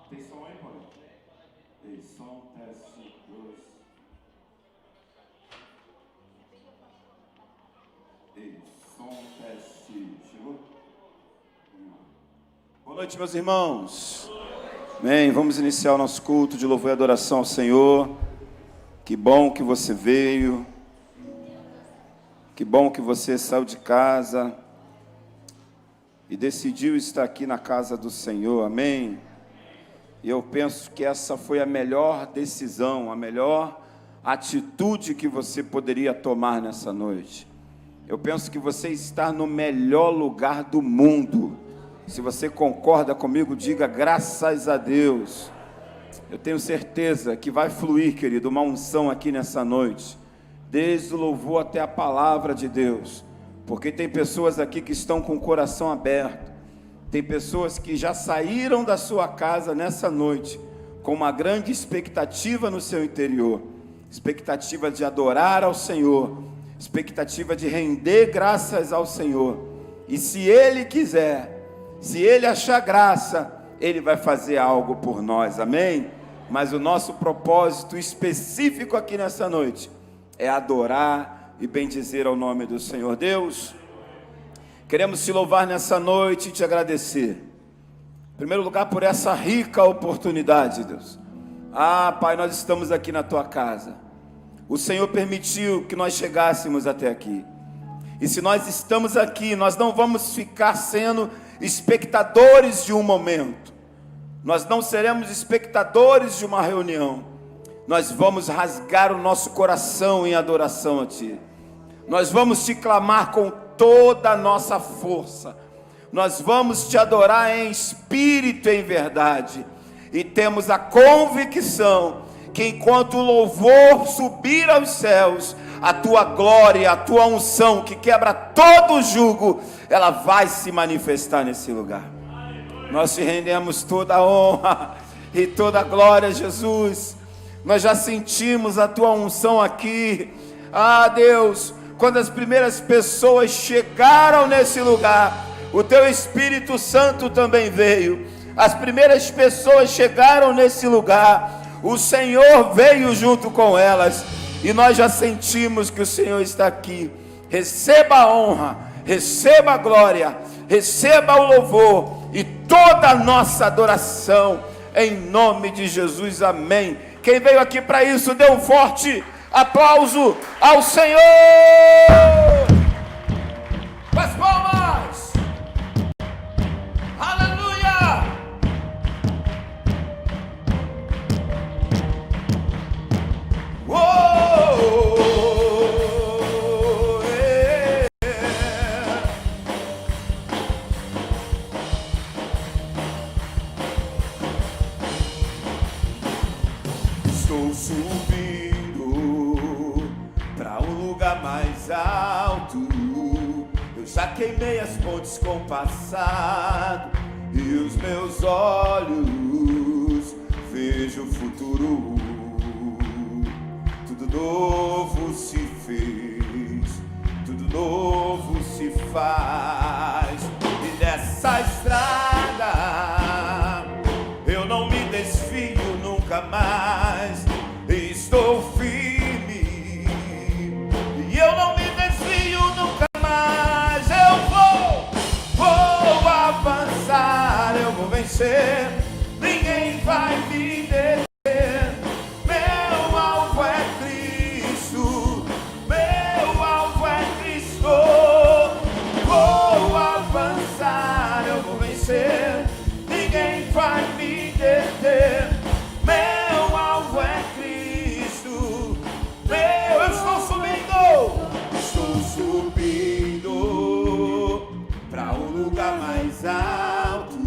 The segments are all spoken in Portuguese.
Tem som aí, mano? Ei, som, teste, 2. Ei, som, teste. Chegou? Boa noite, meus irmãos. Amém. Vamos iniciar o nosso culto de louvor e adoração ao Senhor. Que bom que você veio. Que bom que você saiu de casa e decidiu estar aqui na casa do Senhor. Amém. E eu penso que essa foi a melhor decisão, a melhor atitude que você poderia tomar nessa noite. Eu penso que você está no melhor lugar do mundo. Se você concorda comigo, diga graças a Deus. Eu tenho certeza que vai fluir, querido, uma unção aqui nessa noite, desde o louvor até a palavra de Deus, porque tem pessoas aqui que estão com o coração aberto. Tem pessoas que já saíram da sua casa nessa noite com uma grande expectativa no seu interior, expectativa de adorar ao Senhor, expectativa de render graças ao Senhor. E se Ele quiser, se Ele achar graça, Ele vai fazer algo por nós, amém? Mas o nosso propósito específico aqui nessa noite é adorar e bendizer ao nome do Senhor. Deus, queremos te louvar nessa noite e te agradecer. Em primeiro lugar, por essa rica oportunidade, Deus. Pai, nós estamos aqui na tua casa. O Senhor permitiu que nós chegássemos até aqui. E se nós estamos aqui, nós não vamos ficar sendo espectadores de um momento. Nós não seremos espectadores de uma reunião. Nós vamos rasgar o nosso coração em adoração a Ti. Nós vamos te clamar com toda a nossa força. Nós vamos te adorar em espírito e em verdade. E temos a convicção que enquanto o louvor subir aos céus, a tua glória, a tua unção que quebra todo o jugo, ela vai se manifestar nesse lugar. Nós te rendemos toda a honra e toda a glória, Jesus. Nós já sentimos a tua unção aqui. Deus, quando as primeiras pessoas chegaram nesse lugar, o teu Espírito Santo também veio. As primeiras pessoas chegaram nesse lugar, o Senhor veio junto com elas, e nós já sentimos que o Senhor está aqui. Receba a honra, receba a glória, receba o louvor, e toda a nossa adoração, em nome de Jesus, amém. Quem veio aqui para isso, dê um forte aplauso ao Senhor. Com as palmas. Aleluia. Estou subindo para um lugar mais alto. Eu já queimei as pontes com o passado e os meus olhos vejo o futuro. Tudo novo se fez, tudo novo se faz. E nessa estrada eu não me desvio nunca mais. Estou firme e eu não me desvio nunca mais. Eu vou avançar, eu vou vencer. Ninguém vai me deter. Meu alvo é Cristo, meu alvo é Cristo. Vou avançar, eu vou vencer. Ninguém vai me deter. Meu alvo é Cristo. Eu estou subindo para um lugar mais alto.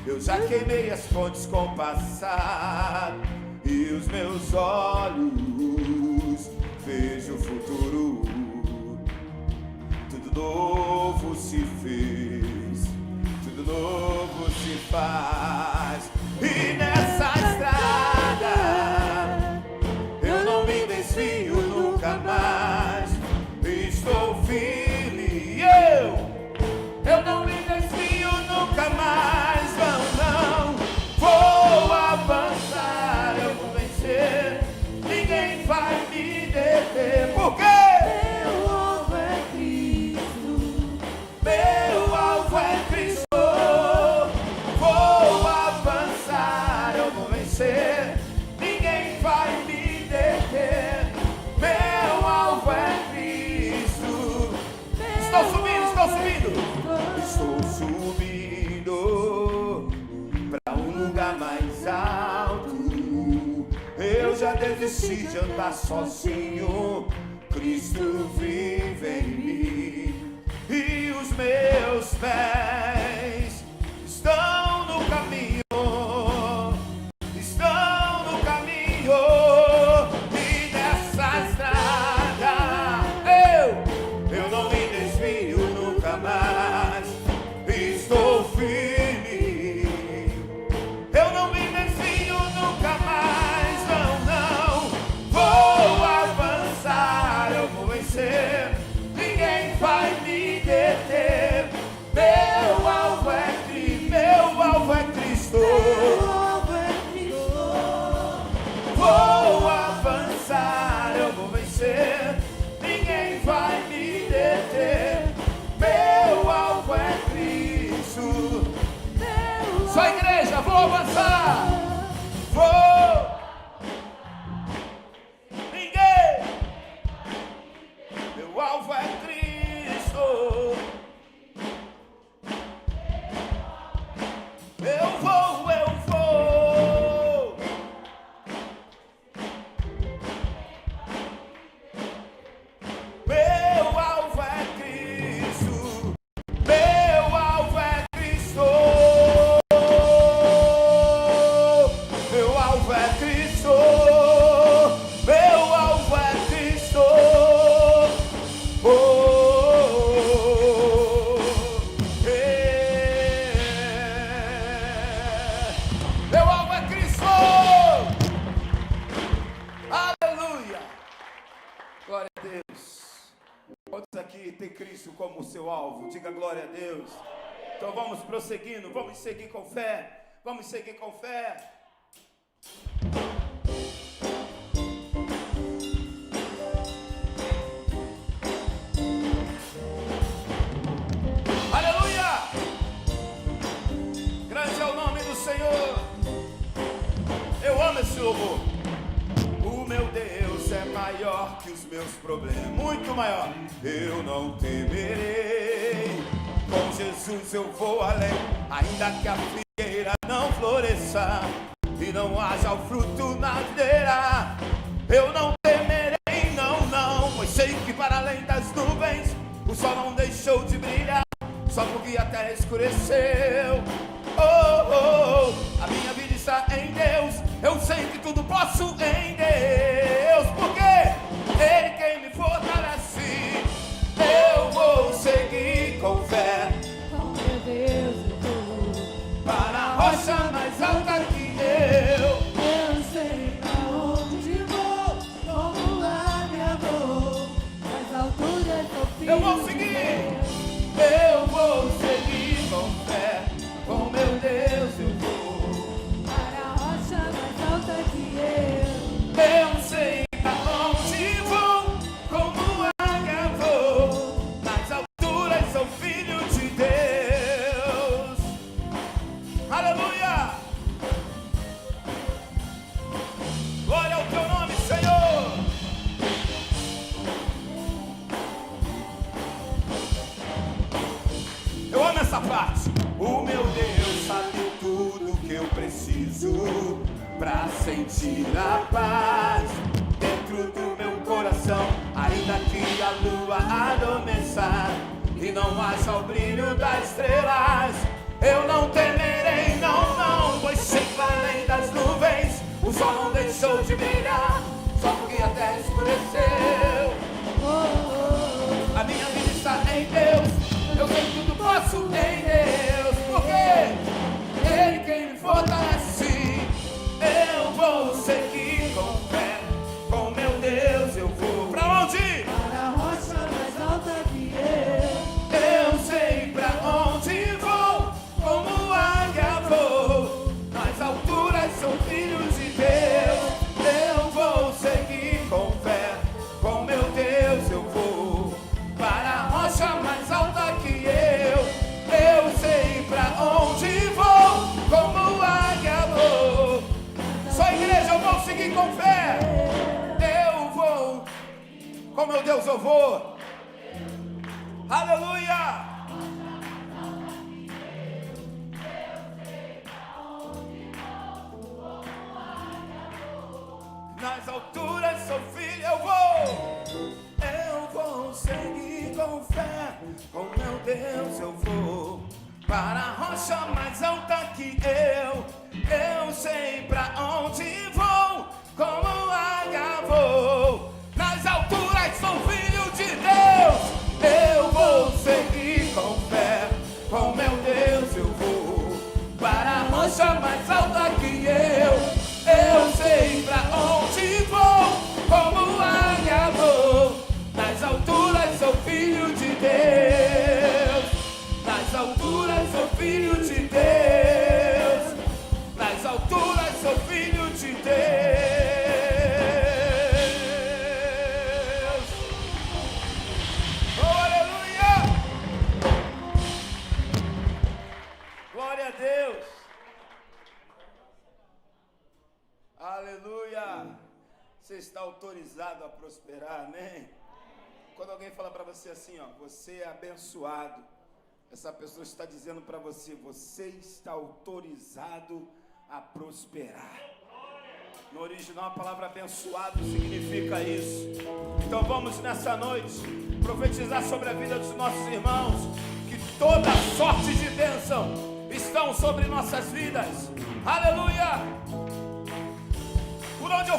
Eu já queimei as pontes com o passado e os meus olhos vejo o futuro. Tudo novo se fez, tudo novo se faz. E nessa estrada eu não me desvio nunca mais. Estou firme, eu não me desvio nunca mais. Não, vou avançar, eu vou vencer. Ninguém vai me deter. Por quê? Meu alvo é Cristo, meu alvo é Cristo. Vou avançar, eu vou vencer. Ninguém vai me deter. Meu alvo é Cristo. Estou subindo. Estou subindo para um lugar mais alto. Eu já desisti de andar sozinho. Cristo vive em mim e os meus pés estão no caminho. E nessa estrada eu não me desvio nunca mais. Estou firme, eu não me desvio nunca mais. Não, vou avançar, eu vou vencer. Ninguém vai me deter. Meu alvo é Cristo, meu alvo é Cristo. Vou avançar, eu vou vencer. Ninguém vai me deter. Meu alvo é Cristo. Só igreja, vou avançar. Vou. Ninguém. Meu alvo é Cristo. Eu vou. Meu alvo é Cristo. Meu alvo é Cristo. Meu alvo é Cristo. Meu alvo é Cristo. Meu alvo é Cristo. Aleluia. Glória a Deus. Quantos aqui tem Cristo como seu alvo? Diga glória a Deus. Então vamos prosseguindo, vamos seguir com fé. Vamos seguir com fé. Aleluia! louvor. O meu Deus é maior que os meus problemas, muito maior. Eu não temerei, com Jesus eu vou além. Ainda que a figueira não floresça e não haja o fruto na videira, eu não temerei, não, não. Pois sei que para além das nuvens o sol não deixou de brilhar, só porque a terra escureceu. Oh, oh, oh. A minha vida está em Deus, eu sei que tudo posso em Deus, porque Ele quem me fortalece. Eu vou seguir com fé, com meu Deus eu vou para a rocha mais alta que eu. Eu sei aonde vou, como águia vou, nas alturas do filho. Eu vou seguir, eu vou seguir com fé, com meu Deus eu vou. Para a rocha mais alta que eu. Eu sei aonde vou, como águia vou, nas alturas sou filho de Deus. Aleluia! Glória ao teu nome, Senhor! Eu amo essa parte. O meu Deus sabe tudo que eu preciso pra sentir a paz dentro do meu coração. Ainda que a lua adormeça e não haja o brilho das estrelas, eu não temerei, não, não. Pois sei que além das nuvens o sol não deixou de brilhar, só porque a terra escureceu. A minha vida está em Deus, eu sei que tudo posso em Deus, porque Ele quem me fortalece. Eu vou seguir com fé, com meu Deus eu vou. Pra onde? Para a rocha mais alta que eu. Eu sei pra onde vou, como águia vou, nas alturas sou filho de Deus. Eu vou seguir com fé, com meu Deus eu vou, para a rocha mais alta que eu. Eu sei pra onde vou, como águia vou. Só igreja, eu vou seguir com fé. Eu vou, com meu Deus eu vou. Aleluia! Nas alturas sou filho, eu vou seguir com fé, com meu Deus eu vou, para a rocha mais alta que eu sei pra onde vou, como águia vou, nas alturas sou filho de Deus, eu vou seguir com fé, com meu Deus eu vou, para a rocha mais alta que eu sei pra onde vou, como águia vou, nas alturas sou filho de Deus, nas alturas sou filho de Deus, nas alturas sou filho de Deus. Oh, aleluia! Glória a Deus! Aleluia! Você está autorizado a prosperar, amém? Quando alguém fala para você assim, ó, você é abençoado, essa pessoa está dizendo para você, você está autorizado a prosperar. No original a palavra abençoado significa isso. Então vamos nessa noite profetizar sobre a vida dos nossos irmãos, que toda sorte de bênção estão sobre nossas vidas. Aleluia! Por onde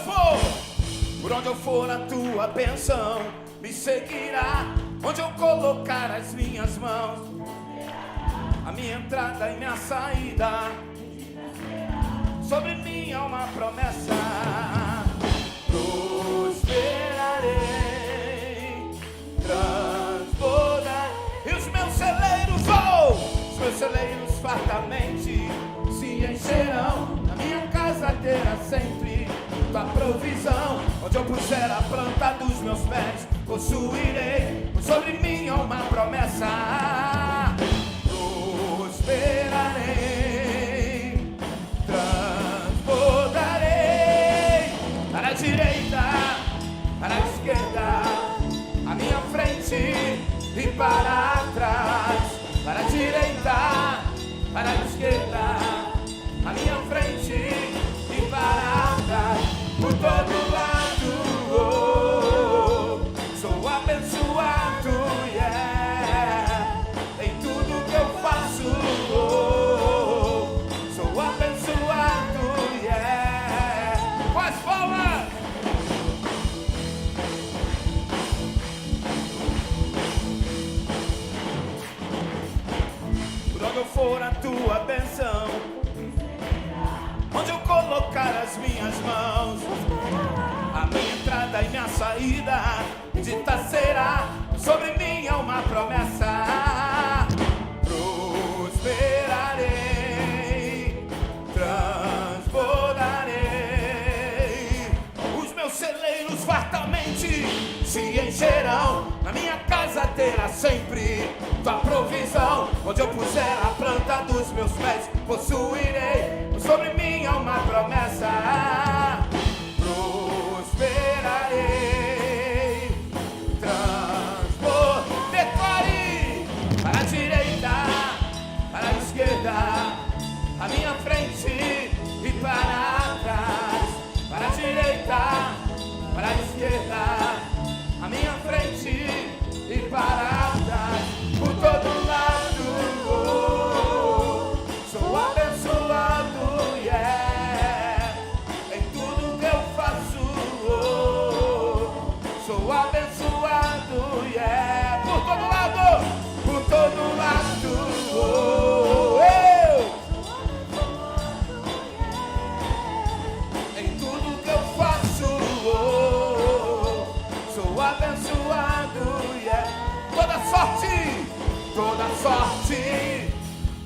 eu for a tua bênção me seguirá, onde eu colocar as minhas mãos, a minha entrada e minha saída, sobre mim há uma promessa, prosperarei, transbordarei, e os meus celeiros fartamente se encherão, na minha casa terá sempre tua provisão, onde eu puser a planta dos meus pés, possuirei, pois sobre mim há uma promessa, prosperarei, transbordarei, bênção. Onde eu colocar as minhas mãos, a minha entrada e minha saída, dita será sobre mim é uma promessa. Prosperarei, transbordarei, os meus celeiros fartamente se encherão, na minha casa terá sempre tua provisão. Onde eu puser a planta dos meus pés, possuirei, sobre mim há uma promessa. Prosperarei, declare para a direita, para a esquerda, à minha frente e para trás. Para a direita, para a esquerda, à minha frente e para trás. Por todo lado, sou abençoado, yeah. Em tudo que eu faço, sou abençoado, yeah. Por todo lado, por todo lado, em tudo que eu faço, sou abençoado, yeah. Toda sorte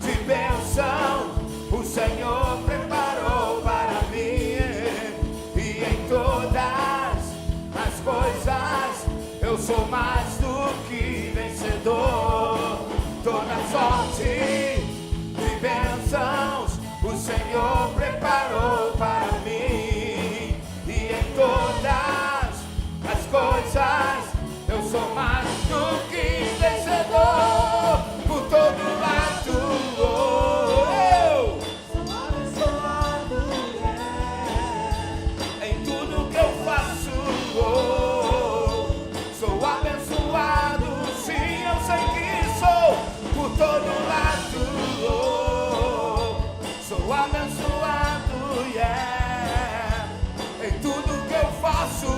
de bênção o Senhor preparou para mim, e em todas as coisas eu sou mais do que vencedor. Toda sorte de bênçãos o Senhor preparou para mim, e em todas as coisas eu sou mais do que vencedor. Por todo lado, eu sou abençoado, yeah. Em tudo que eu faço, sou abençoado. Sim, eu sei que sou. Por todo lado, sou abençoado, yeah. Em tudo que eu faço,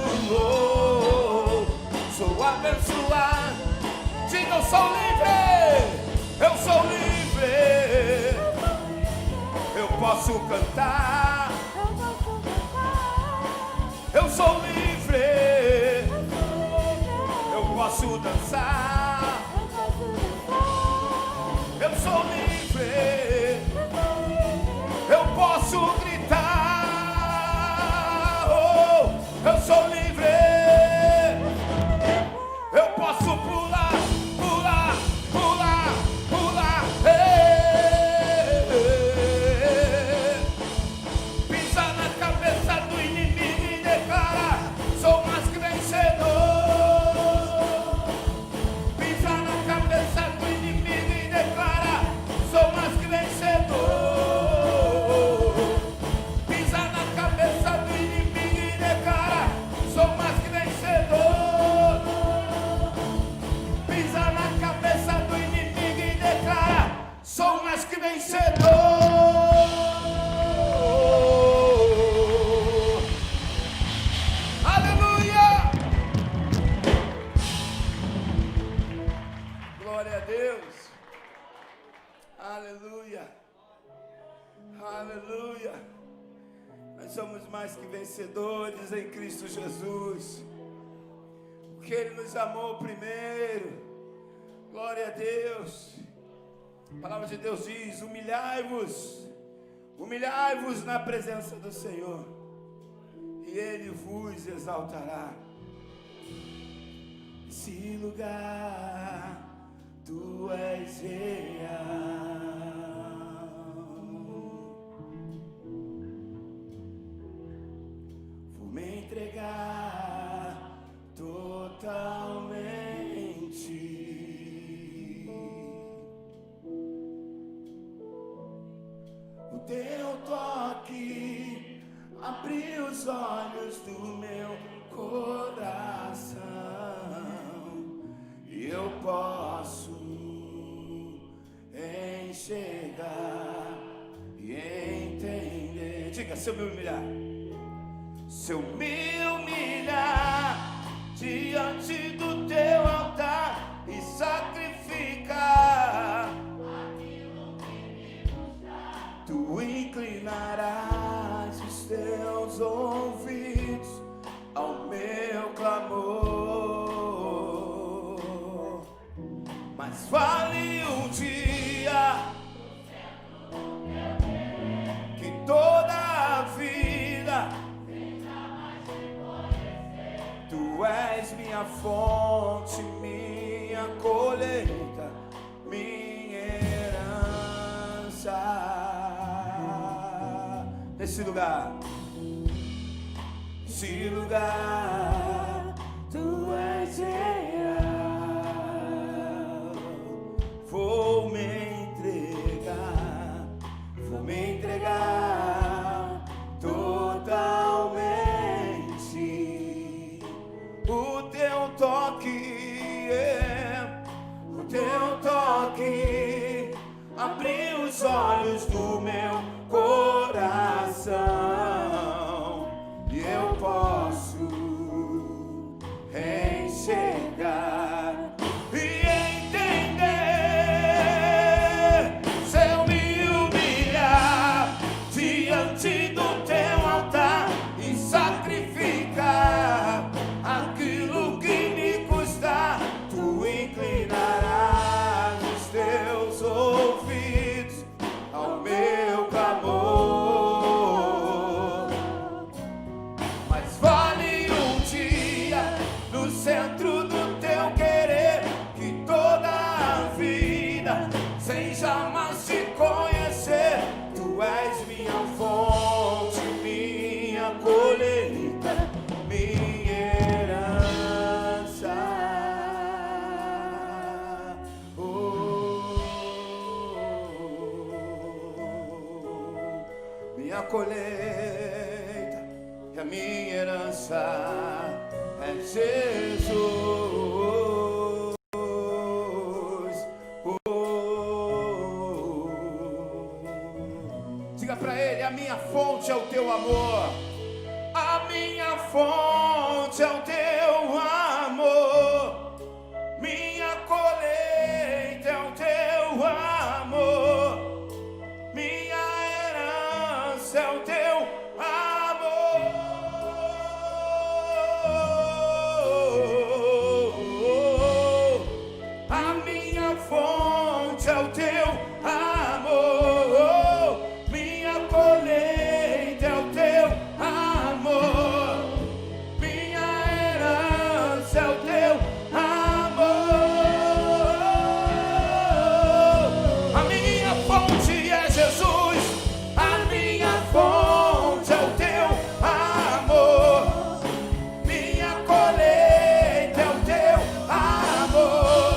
sou abençoado. Diga, eu sou livre, eu sou livre. Eu posso cantar, eu sou livre. Eu posso dançar, eu sou livre. Eu posso gritar, oh, eu sou livre. Eu posso pular, pular, pular, pular, pisar na cabeça do inimigo e declarar: sou mais que vencedor. Pisar na cabeça do inimigo e declarar: sou mais que vencedor. Pisar na cabeça do inimigo e declarar: sou mais que vencedor. Pisar na cabeça do inimigo e declarar: sou mais que vencedor. Aleluia! Glória a Deus. Aleluia. Aleluia. Nós somos mais que vencedores em Cristo Jesus, porque Ele nos amou primeiro. Glória a Deus. A palavra de Deus diz: humilhai-vos, humilhai-vos na presença do Senhor, e Ele vos exaltará. Esse lugar, Tu és real. Vou me entregar totalmente. O Teu toque abriu os olhos do meu coração, e eu posso enxergar e entender. Diga: se eu me humilhar, se eu me humilhar diante do Teu altar e sacrificar tu inclinarás os teus ouvidos ao meu clamor. Mas vale um dia que toda a vida, tu és minha fonte, minha colheita, minha herança. Nesse lugar, tu és real. Vou me entregar totalmente. O teu toque abriu os olhos do meu coração, e eu posso enxergar e entender. Se eu me humilhar diante do teu altar e sacrificar aquilo que me custa, tu inclinarás os teus ouvidos ao meu clamor. Mas vale um dia no centro do teu querer, que toda a vida sem jamais te conhecer. Tu és minha fonte, minha colheita, minha herança. Minha colheita e a minha herança é Jesus. Diga pra ele: a minha fonte é o teu amor. A minha fonte é o teu amor. Minha colheita é o teu amor. Minha herança é o teu amor. A minha fonte é o teu amor. Minha colheita é o teu amor. Minha herança é o teu amor. A minha fonte é Jesus. A minha fonte é o teu amor. Minha colheita é o teu amor.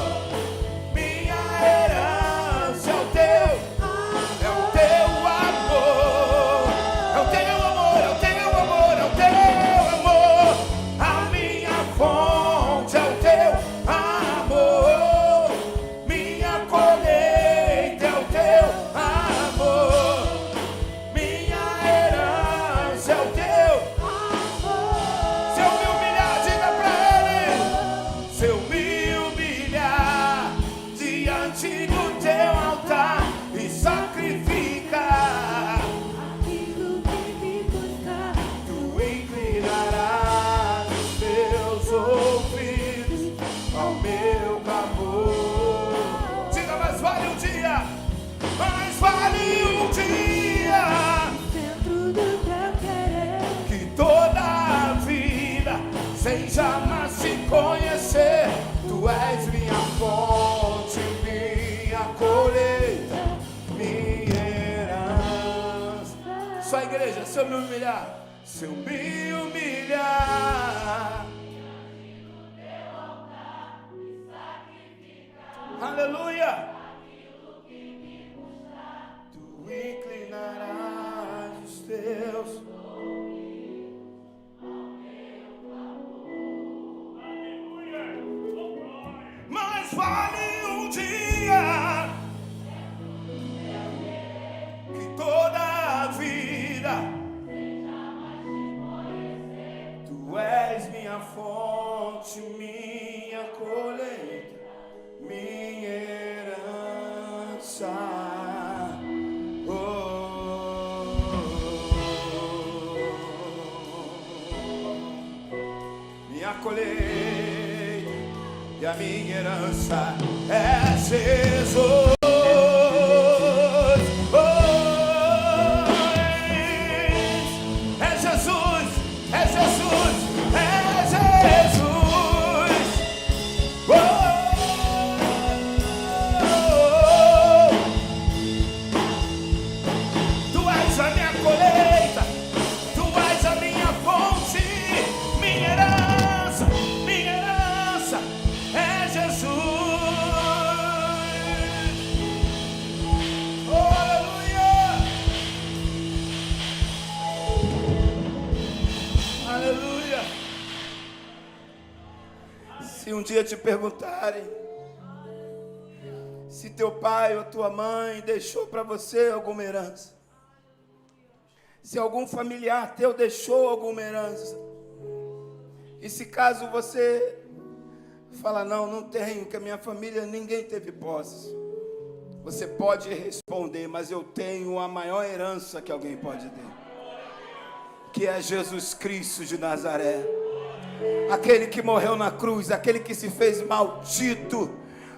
Minha herança é o teu amor. É o teu amor, é o teu amor, é o teu amor. A minha fonte é o teu amor. Minha colheita é o teu amor. Minha herança é o teu amor. Se eu me humilhar, diga pra ele. Se eu me humilhar diante do teu altar e sacrificar aquilo que me custa, tu inclinarás os teus ouvidos ao meu clamor. Diga: mas vale um dia, mas vale um dia, dentro do teu querer, que toda a vida sem jamais te conhecer. Tu és minha fonte, minha colheita, minha herança. Só a igreja, se eu me humilhar, se eu me humilhar, aleluia, tu inclinarás os teus. Mas vale um dia que toda a vida, tu és minha fonte, minha colheita, minha herança. Oh, colheita e a minha herança é Jesus. Se um dia te perguntarem se teu pai ou tua mãe deixou para você alguma herança, se algum familiar teu deixou alguma herança, e se caso você fala, não tenho, que a minha família ninguém teve posse, você pode responder, mas eu tenho a maior herança que alguém pode ter, que é Jesus Cristo de Nazaré. Aquele que morreu na cruz, aquele que se fez maldito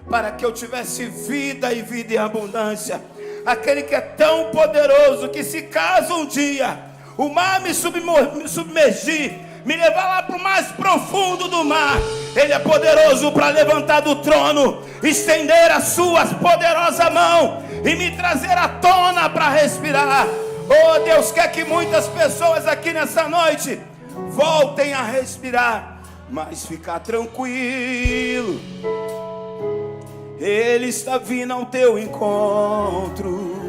para que eu tivesse vida e vida em abundância, aquele que é tão poderoso que se caso um dia o mar me submergir, me levar lá para o mais profundo do mar, Ele é poderoso para levantar do trono, estender a sua poderosa mão e me trazer à tona para respirar. Oh, Deus quer que muitas pessoas aqui nessa noite voltem a respirar, mas ficar tranquilo, Ele está vindo ao teu encontro,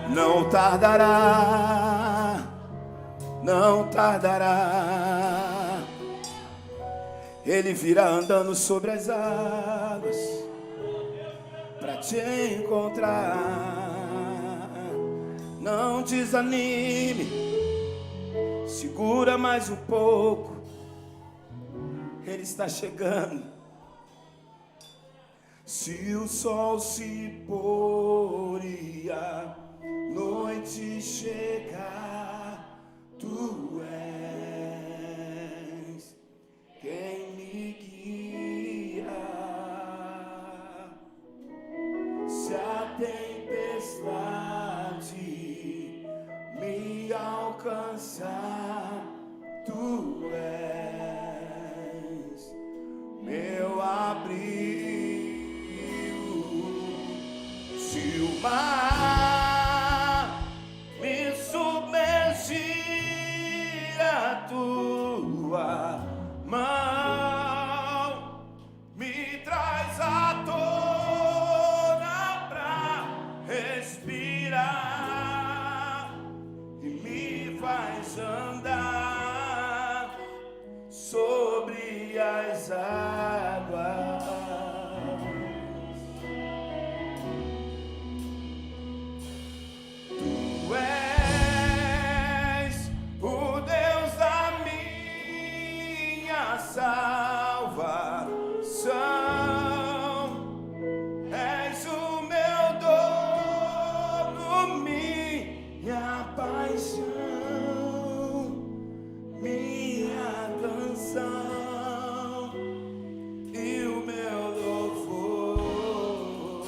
não tardará, não tardará, Ele virá andando sobre as águas para te encontrar. Não desanime, segura mais um pouco, Ele está chegando. Se o sol se pôr e a noite chegar, tu és quem me guia. Se a tempestade me alcançar, tu és meu abrigo. Se o mar me submergir, a tua mão me traz à tona pra respirar e me faz andar sobre as águas. Tu és o Deus da minha salvação, és o meu dono, minha paixão, minha canção e o meu louvor.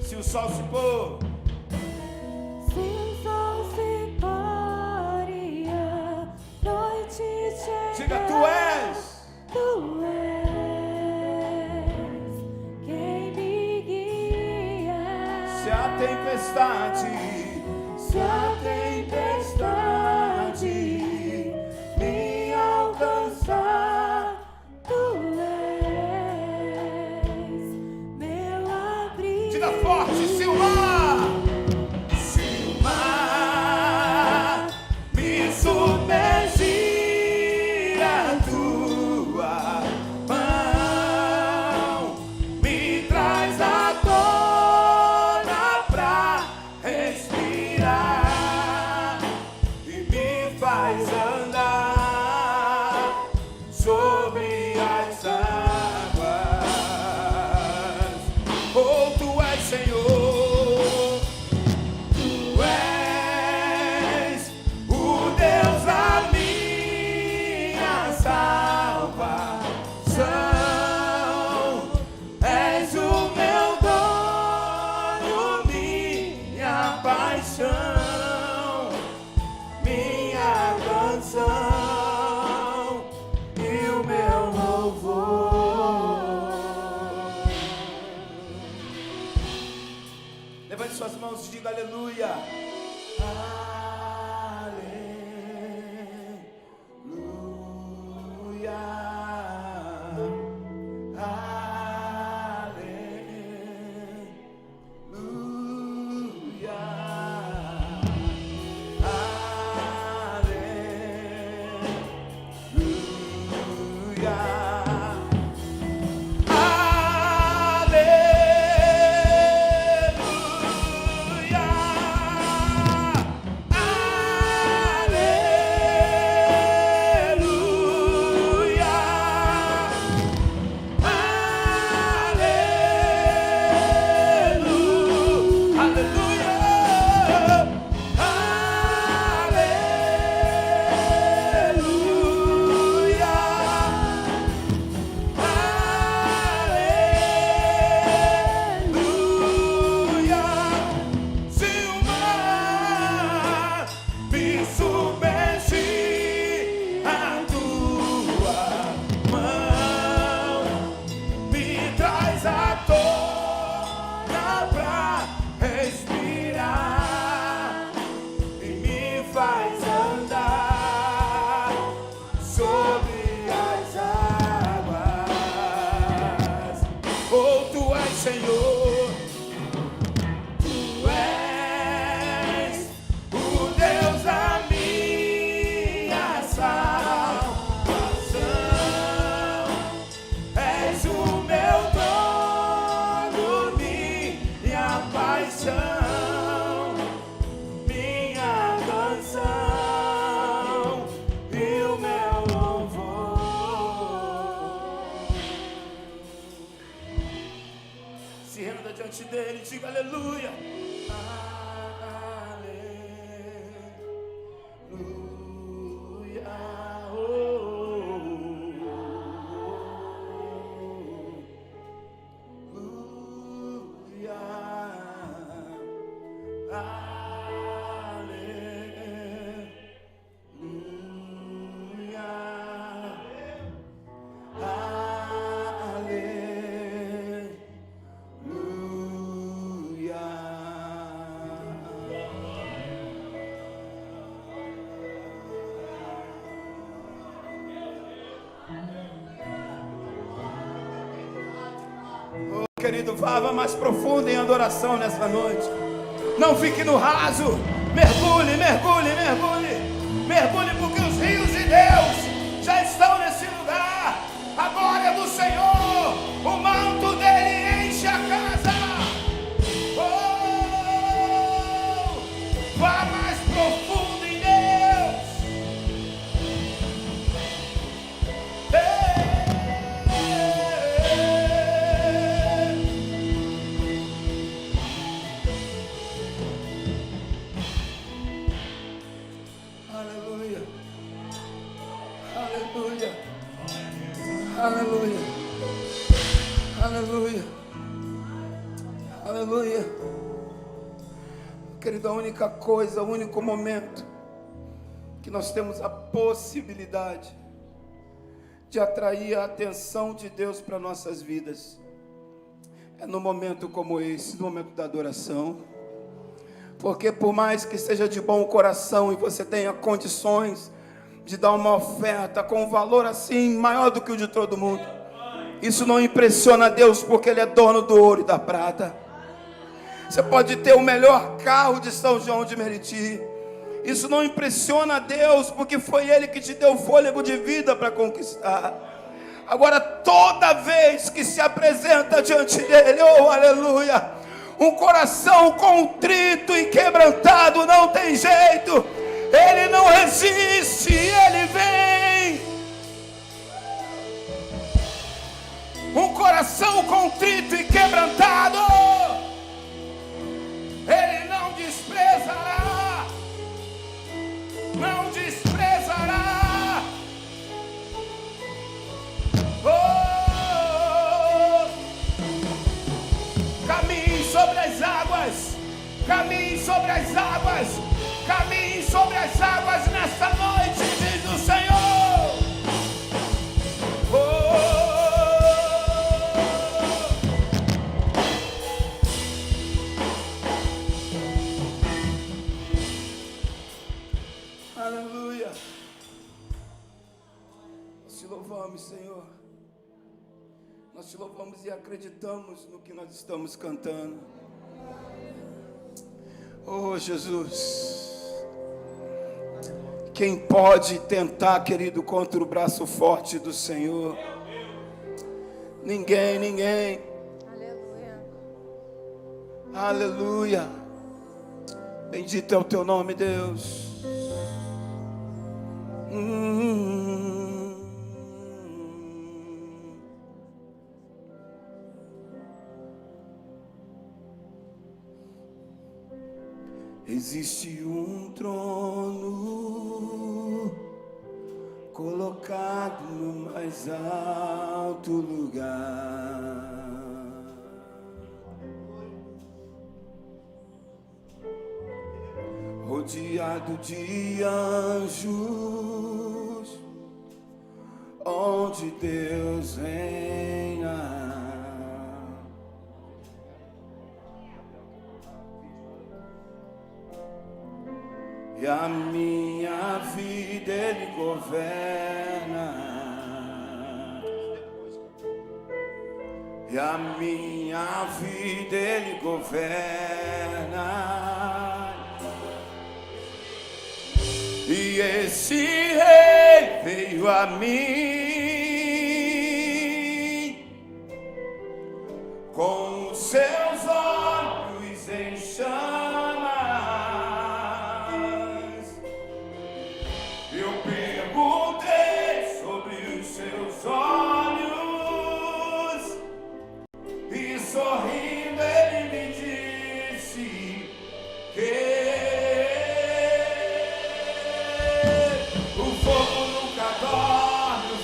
Se o sol se pôr, Se o sol se pôr e a noite chegar, diga: tu és. tu és quem me guia. Se a tempestade me alcançar, tu és meu abrigo. diga forte: se o mar me submergir, a tua mão me traz à tona pra respirar e me faz andar sobre as águas. Oh, tu és Senhor, tu és o Deus Levante suas mãos e diga aleluia. Dele, diga aleluia. Aleluia. Querido, vá mais profundo em adoração nessa noite. Não fique no raso. Mergulhe, mergulhe, mergulhe. Mergulhe, porque os rios de Deus já estão nesse lugar. A glória do Senhor, o manto dele enche a casa. Oh, vá mais profundo em Deus. Aleluia, aleluia, aleluia. Querido, a única coisa, o único momento que nós temos a possibilidade de atrair a atenção de Deus para nossas vidas é no momento como esse, no momento da adoração. Porque por mais que seja de bom coração e você tenha condições de dar uma oferta com um valor assim maior do que o de todo mundo, isso não impressiona Deus, porque Ele é dono do ouro e da prata. Você pode ter o melhor carro de São João de Meriti, isso não impressiona Deus, porque foi Ele que te deu fôlego de vida para conquistar. Agora, toda vez que se apresenta diante dele, oh aleluia, um coração contrito e quebrantado não tem jeito. Ele não resiste, Ele vem. Um coração contrito e quebrantado, Ele não desprezará. Não desprezará. Oh, caminhe sobre as águas. Caminhe sobre as águas. Caminhe sobre as águas nesta noite, diz o Senhor. louvamos, Senhor. Nós te louvamos e acreditamos no que nós estamos cantando. Oh, Jesus. Quem pode tentar, querido, contra o braço forte do Senhor? Ninguém, ninguém. Aleluia. Aleluia. Bendito é o teu nome, Deus. Existe um trono colocado no mais alto lugar. Rodeado de anjos, onde Deus reina. E a minha vida Ele governa. E a minha vida Ele governa. E esse rei veio a mim com os seus olhos em chamas. Eu perguntei sobre os seus olhos e sorrindo ele me disse que o fogo nunca dorme, o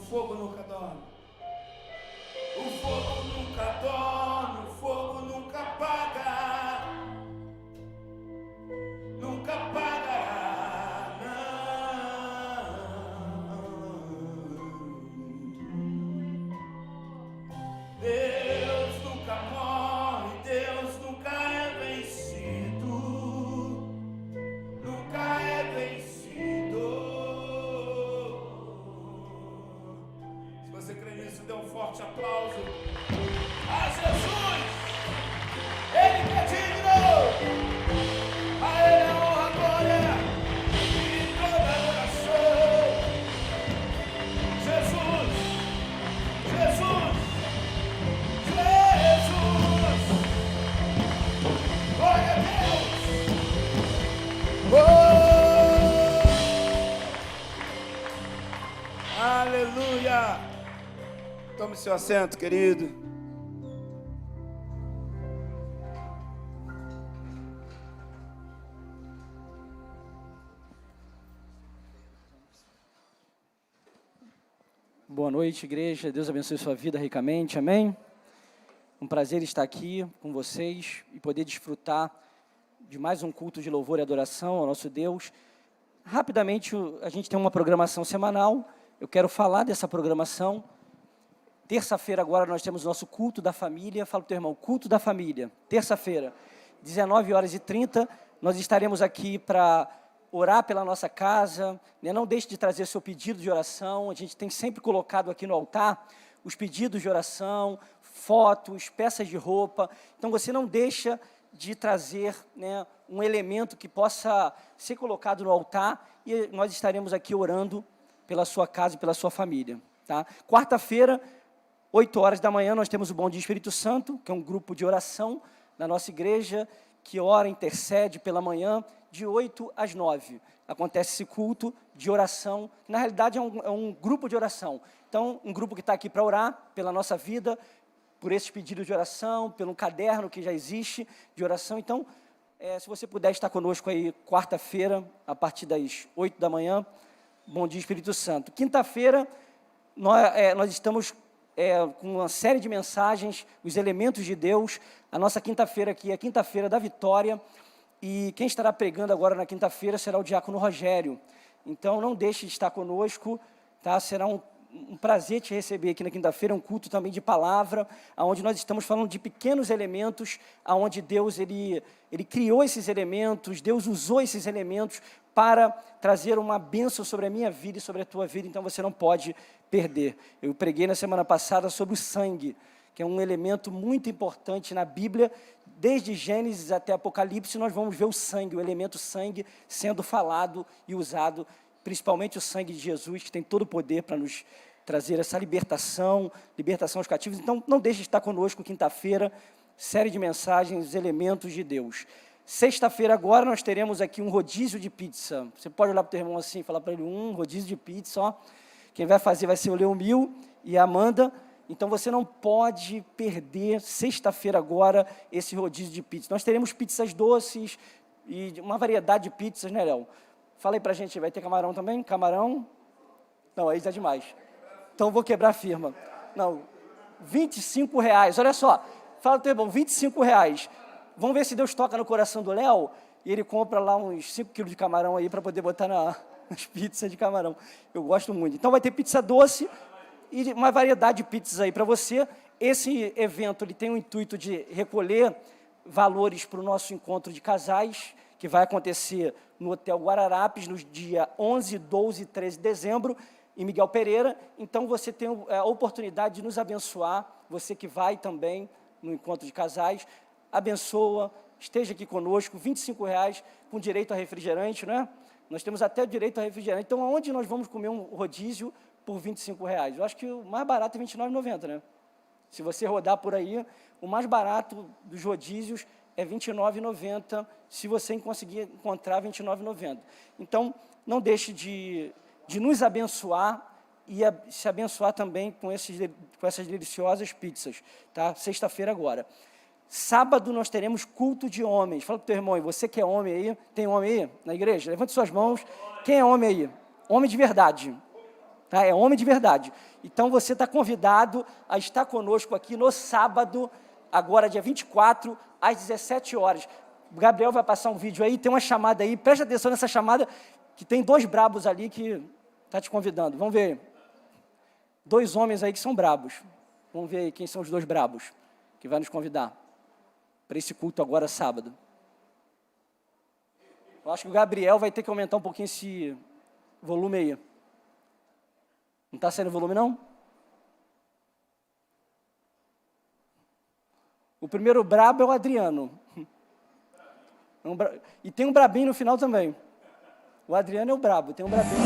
fogo nunca dorme. O fogo nunca dorme, o fogo nunca apaga. Nunca apagará, não. Deus nunca morre, Deus nunca é vencido. Nunca é vencido. Se você crê nisso, dê um forte aplauso a Jesus. Ele que é digno. A Ele a honra, a glória e toda a adoração. Jesus, Jesus, Jesus. Glória a Deus. Oh! Aleluia. Tome seu assento, querido. Boa noite, igreja. Deus abençoe sua vida ricamente. Amém? Um prazer estar aqui com vocês e poder desfrutar de mais um culto de louvor e adoração ao nosso Deus. Rapidamente, a gente tem uma programação semanal. Eu quero falar dessa programação. Terça-feira agora nós temos o nosso culto da família. Fala para o teu irmão, culto da família. Terça-feira, 19h30, nós estaremos aqui para orar pela nossa casa, né? Não deixe de trazer seu pedido de oração. A gente tem sempre colocado aqui no altar os pedidos de oração, fotos, peças de roupa. Então você não deixa de trazer, né, um elemento que possa ser colocado no altar e nós estaremos aqui orando pela sua casa e pela sua família. Tá? Quarta-feira, 8h da manhã, nós temos o Bom Dia Espírito Santo, que é um grupo de oração na nossa igreja, que ora, intercede pela manhã, de 8 às 9. Acontece esse culto de oração, que na realidade é um grupo de oração. Então, um grupo que está aqui para orar pela nossa vida, por esses pedidos de oração, pelo caderno que já existe de oração. Então, se você puder estar conosco aí, quarta-feira, a partir das 8 da manhã, Bom Dia Espírito Santo. Quinta-feira, nós estamos com uma série de mensagens, os elementos de Deus. A nossa quinta-feira aqui é a quinta-feira da vitória. E quem estará pregando agora na quinta-feira será o diácono Rogério. Então, não deixe de estar conosco, tá? Será um prazer te receber aqui na quinta-feira, um culto também de palavra, onde nós estamos falando de pequenos elementos, onde Deus ele criou esses elementos, Deus usou esses elementos para trazer uma bênção sobre a minha vida e sobre a tua vida, então você não pode perder. Eu preguei na semana passada sobre o sangue, que é um elemento muito importante na Bíblia. Desde Gênesis até Apocalipse, nós vamos ver o sangue, o elemento sangue, sendo falado e usado, principalmente o sangue de Jesus, que tem todo o poder para nos trazer essa libertação aos cativos. Então, não deixe de estar conosco quinta-feira, série de mensagens, os elementos de Deus. Sexta-feira agora, nós teremos aqui um rodízio de pizza. Você pode olhar para o teu irmão assim e falar para ele, rodízio de pizza, ó. Quem vai fazer vai ser o Leomil e a Amanda. Então, você não pode perder, sexta-feira agora, esse rodízio de pizza. Nós teremos pizzas doces e uma variedade de pizzas, né, Léo? Fala aí pra gente, vai ter camarão também? Camarão? Não, aí já é demais. Então, vou quebrar a firma. Não, R$25, olha só. Fala pro teu irmão, R$25. Vamos ver se Deus toca no coração do Léo e ele compra lá uns 5 quilos de camarão aí para poder botar nas pizzas de camarão. Eu gosto muito. Então, vai ter pizza doce e uma variedade de pizzas aí para você. Esse evento ele tem o intuito de recolher valores para o nosso encontro de casais, que vai acontecer no Hotel Guararapes, nos dias 11, 12 e 13 de dezembro, em Miguel Pereira. Então, você tem a oportunidade de nos abençoar, você que vai também no encontro de casais, abençoa, esteja aqui conosco, R$25, com direito a refrigerante, né? Nós temos até o direito a refrigerante. Então, aonde nós vamos comer um rodízio por R$25? Eu acho que o mais barato é R$29,90, né? Se você rodar por aí, o mais barato dos rodízios é R$29,90, se você conseguir encontrar R$29,90. Então, não deixe de nos abençoar e se abençoar também com essas deliciosas pizzas, tá? Sexta-feira agora. Sábado nós teremos culto de homens. Fala para o teu irmão aí, você que é homem aí, tem homem aí na igreja? Levante suas mãos. Quem é homem aí? Homem de verdade. tá? É homem de verdade. Então, você está convidado a estar conosco aqui no sábado, agora dia 24, às 17 horas. O Gabriel vai passar um vídeo aí, tem uma chamada aí, preste atenção nessa chamada, que tem 2 brabos ali que está te convidando. Vamos ver. 2 homens aí que são brabos. Vamos ver aí quem são os 2 brabos que vai nos convidar para esse culto agora sábado. Eu acho que o Gabriel vai ter que aumentar um pouquinho esse volume aí. Não está saindo volume, não? O primeiro brabo é o Adriano. E tem um brabinho no final também. O Adriano é o brabo, tem um brabinho.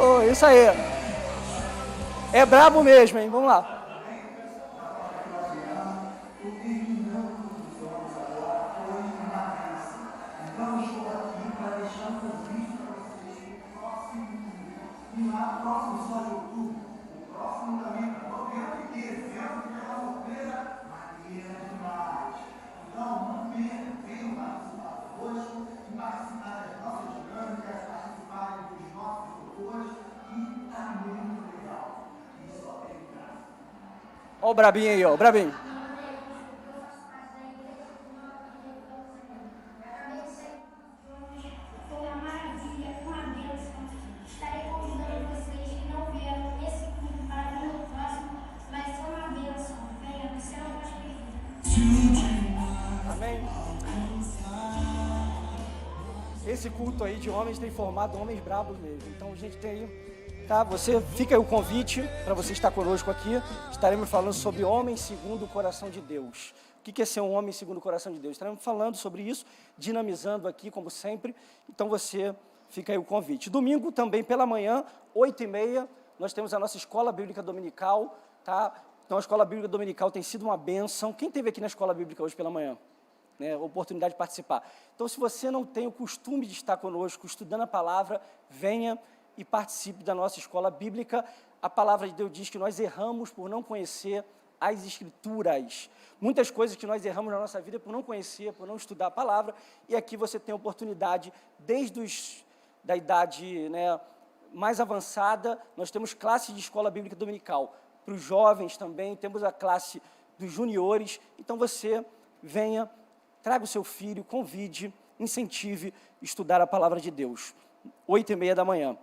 Oh, isso aí. É brabo mesmo, hein? Vamos lá. Olha o brabinho aí, ó, o brabinho. Foi uma maravilha, uma bênção. Estarei convidando vocês que não vieram nesse culto para vir no próximo, mas foi uma bênção. Venha, você não pode perder. Amém? Esse culto aí de homens tem formado homens bravos mesmo. Então a gente tem aí, tá? Você fica aí o convite para você estar conosco aqui. Estaremos falando sobre homem segundo o coração de Deus. O que é ser um homem segundo o coração de Deus? Estaremos falando sobre isso, dinamizando aqui, como sempre. Então você fica aí o convite. Domingo também pela manhã, 8h30, nós temos a nossa escola bíblica dominical, tá? Então a escola bíblica dominical tem sido uma bênção. Quem esteve aqui na escola bíblica hoje pela manhã? Né, oportunidade de participar. Então, se você não tem o costume de estar conosco, estudando a palavra, venha e participe da nossa escola bíblica. A palavra de Deus diz que nós erramos por não conhecer as Escrituras. Muitas coisas que nós erramos na nossa vida por não conhecer, por não estudar a palavra, e aqui você tem a oportunidade, desde da idade, né, mais avançada, nós temos classe de escola bíblica dominical. Para os jovens também, temos a classe dos juniores. Então, você venha, traga o seu filho, convide, incentive estudar a palavra de Deus. 8h30 da manhã.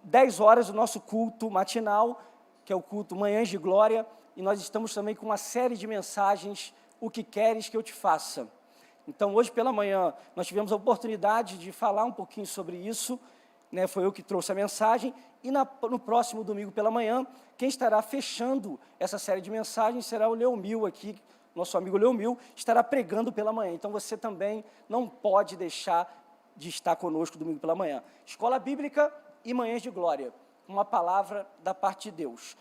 10 horas o nosso culto matinal, que é o culto Manhãs de Glória, e nós estamos também com uma série de mensagens, O que queres que eu te faça. Então, hoje pela manhã, nós tivemos a oportunidade de falar um pouquinho sobre isso, né? Foi eu que trouxe a mensagem, e no próximo domingo pela manhã, quem estará fechando essa série de mensagens será o Leomil aqui, nosso amigo Leomil, estará pregando pela manhã. Então, você também não pode deixar de estar conosco domingo pela manhã. Escola Bíblica e Manhãs de Glória, uma palavra da parte de Deus.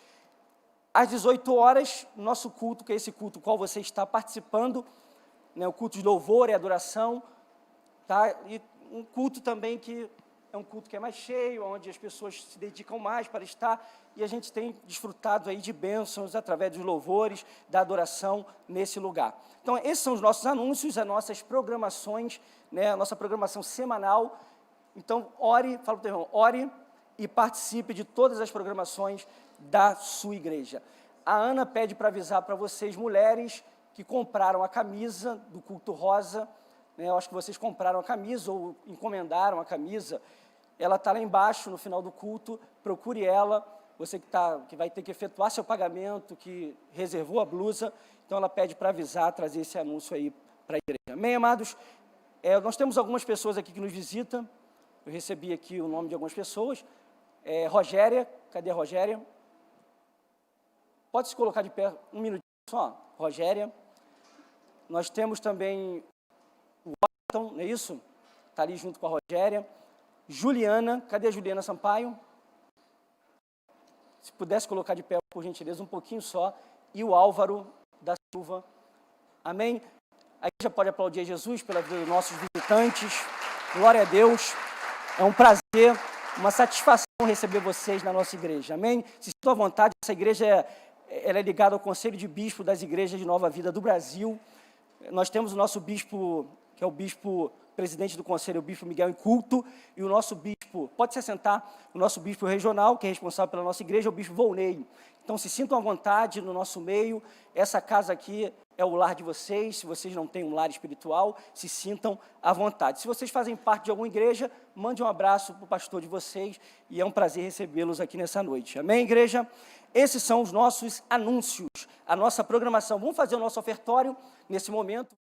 Às 18 horas, nosso culto, que é esse culto qual você está participando, né, o culto de louvor e adoração, tá? E um culto também que é um culto que é mais cheio, onde as pessoas se dedicam mais para estar, e a gente tem desfrutado aí de bênçãos através dos louvores, da adoração nesse lugar. Então, esses são os nossos anúncios, as nossas programações, né, a nossa programação semanal. Então, ore, fala para o teu irmão, ore e participe de todas as programações da sua igreja. A Ana pede para avisar para vocês, mulheres, que compraram a camisa do culto rosa, né, eu acho que vocês compraram a camisa ou encomendaram a camisa. Ela está lá embaixo, no final do culto, procure ela, você que vai ter que efetuar seu pagamento, que reservou a blusa, então ela pede para avisar, trazer esse anúncio aí para a igreja. Amém, amados? Nós temos algumas pessoas aqui que nos visitam, eu recebi aqui o nome de algumas pessoas. Rogéria, cadê a Rogéria? Pode se colocar de pé um minutinho só, Rogéria. Nós temos também o Washington, não é isso? Está ali junto com a Rogéria. Juliana, cadê a Juliana Sampaio? Se pudesse colocar de pé, por gentileza, um pouquinho só. E o Álvaro da Silva. Amém? A igreja pode aplaudir a Jesus pela vida dos nossos visitantes. Glória a Deus. É um prazer, uma satisfação receber vocês na nossa igreja. Amém? Se sintam à vontade, essa igreja ela é ligada ao Conselho de Bispo das Igrejas de Nova Vida do Brasil. Nós temos o nosso bispo, que é o bispo presidente do conselho, o bispo Miguel Inculto, e o nosso bispo, pode se assentar, o nosso bispo regional, que é responsável pela nossa igreja, é o bispo Volney. Então, se sintam à vontade no nosso meio, essa casa aqui é o lar de vocês, se vocês não têm um lar espiritual, se sintam à vontade. Se vocês fazem parte de alguma igreja, mande um abraço para o pastor de vocês, e é um prazer recebê-los aqui nessa noite. Amém, igreja? Esses são os nossos anúncios, a nossa programação. Vamos fazer o nosso ofertório nesse momento.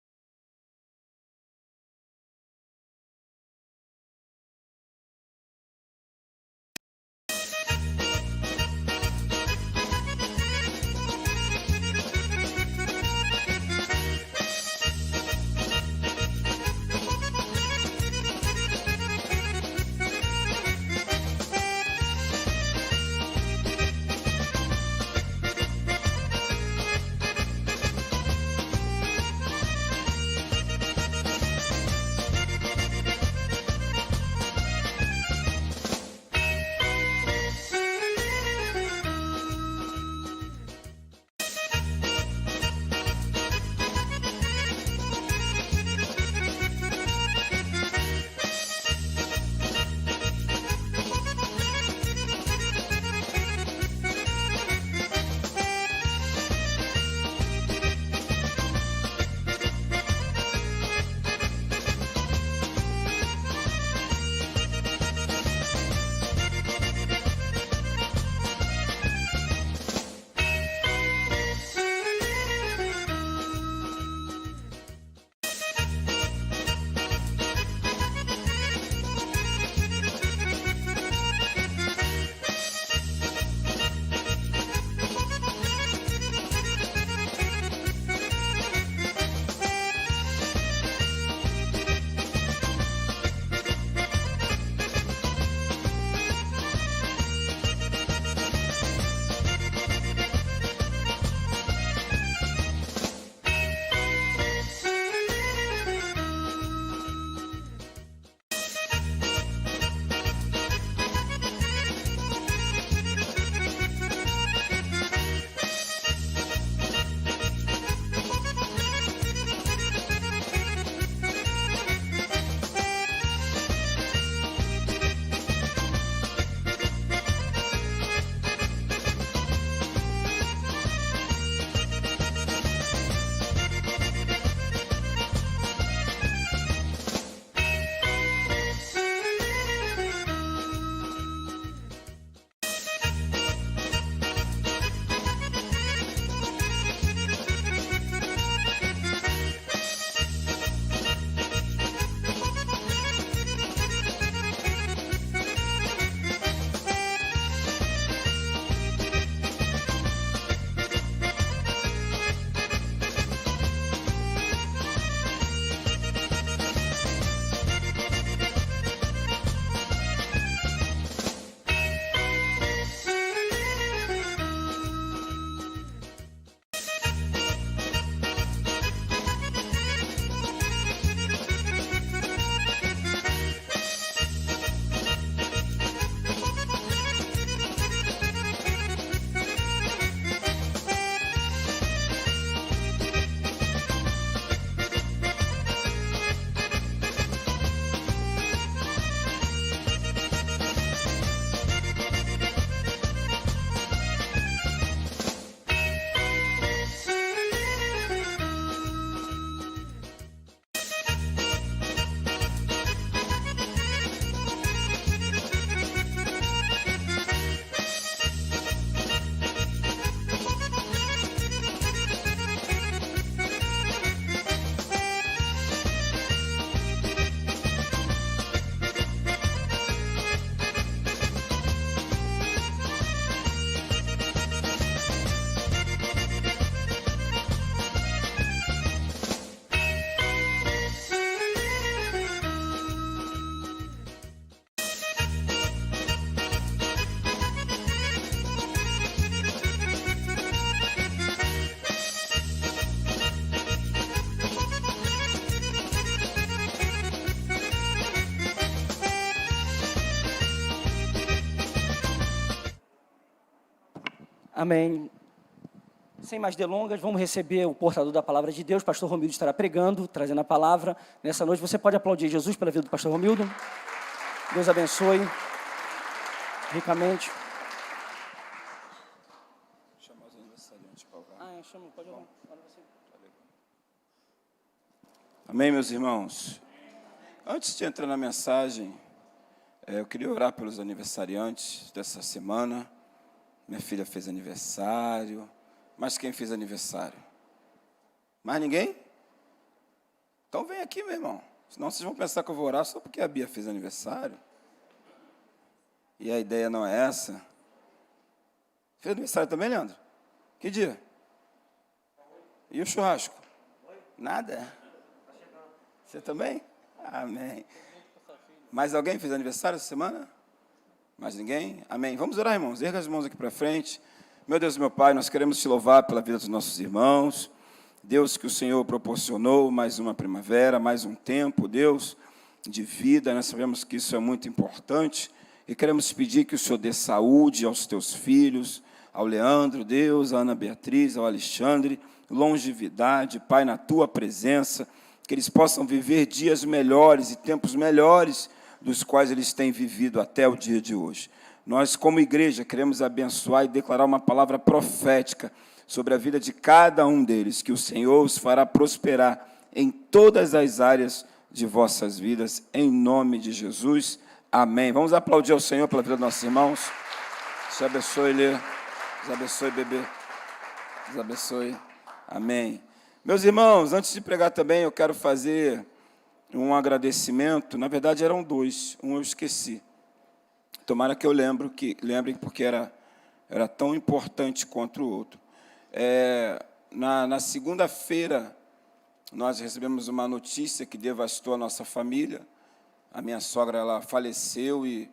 Amém. Sem mais delongas, vamos receber o portador da palavra de Deus. Pastor Romildo estará pregando, trazendo a palavra nessa noite. Você pode aplaudir Jesus pela vida do pastor Romildo. Deus abençoe ricamente. Chamar os aniversariantes para orar. Chama, pode orar. Amém, meus irmãos? Antes de entrar na mensagem, eu queria orar pelos aniversariantes dessa semana. Minha filha fez aniversário. Mas quem fez aniversário? Mais ninguém? Então vem aqui, meu irmão. Senão vocês vão pensar que eu vou orar só porque a Bia fez aniversário. E a ideia não é essa. Fez aniversário também, Leandro? Que dia? E o churrasco? Nada? Você também? Amém. Mais alguém fez aniversário essa semana? Mais ninguém? Amém. Vamos orar, irmãos. Erga as mãos aqui para frente. Meu Deus, meu Pai, nós queremos te louvar pela vida dos nossos irmãos. Deus, que o Senhor proporcionou mais uma primavera, mais um tempo, Deus, de vida. Nós sabemos que isso é muito importante. E queremos te pedir que o Senhor dê saúde aos teus filhos, ao Leandro, Deus, à Ana Beatriz, ao Alexandre, longevidade, Pai, na tua presença, que eles possam viver dias melhores e tempos melhores dos quais eles têm vivido até o dia de hoje. Nós, como igreja, queremos abençoar e declarar uma palavra profética sobre a vida de cada um deles, que o Senhor os fará prosperar em todas as áreas de vossas vidas, em nome de Jesus. Amém. Vamos aplaudir ao Senhor pela vida dos nossos irmãos. Deus abençoe, Lê. Deus abençoe, bebê. Deus abençoe. Amém. Meus irmãos, antes de pregar também, eu quero fazer um agradecimento. Na verdade, eram dois. Um eu esqueci. Tomara que eu lembrem, porque era tão importante quanto o outro. Na segunda-feira, nós recebemos uma notícia que devastou a nossa família. A minha sogra, ela faleceu, e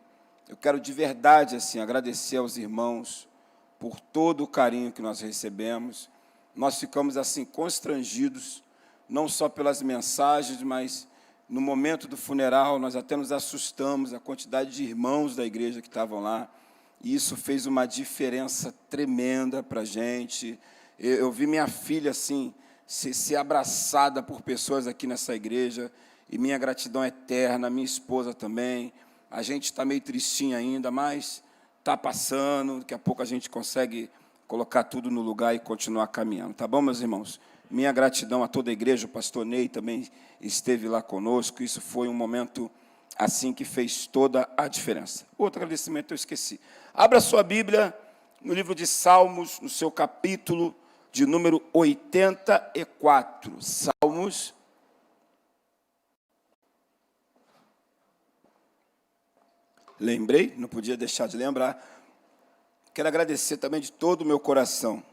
eu quero de verdade assim, agradecer aos irmãos por todo o carinho que nós recebemos. Nós ficamos assim constrangidos, não só pelas mensagens, mas no momento do funeral, nós até nos assustamos, a quantidade de irmãos da igreja que estavam lá, e isso fez uma diferença tremenda para a gente. Eu vi minha filha assim, ser abraçada por pessoas aqui nessa igreja, e minha gratidão eterna, minha esposa também. A gente está meio tristinho ainda, mas está passando, daqui a pouco a gente consegue colocar tudo no lugar e continuar caminhando. Tá bom, meus irmãos? Minha gratidão a toda a igreja, o pastor Ney também esteve lá conosco. Isso foi um momento assim que fez toda a diferença. Outro agradecimento eu esqueci. Abra sua Bíblia no livro de Salmos, no seu capítulo de número 84. Salmos. Lembrei, não podia deixar de lembrar. Quero agradecer também de todo o meu coração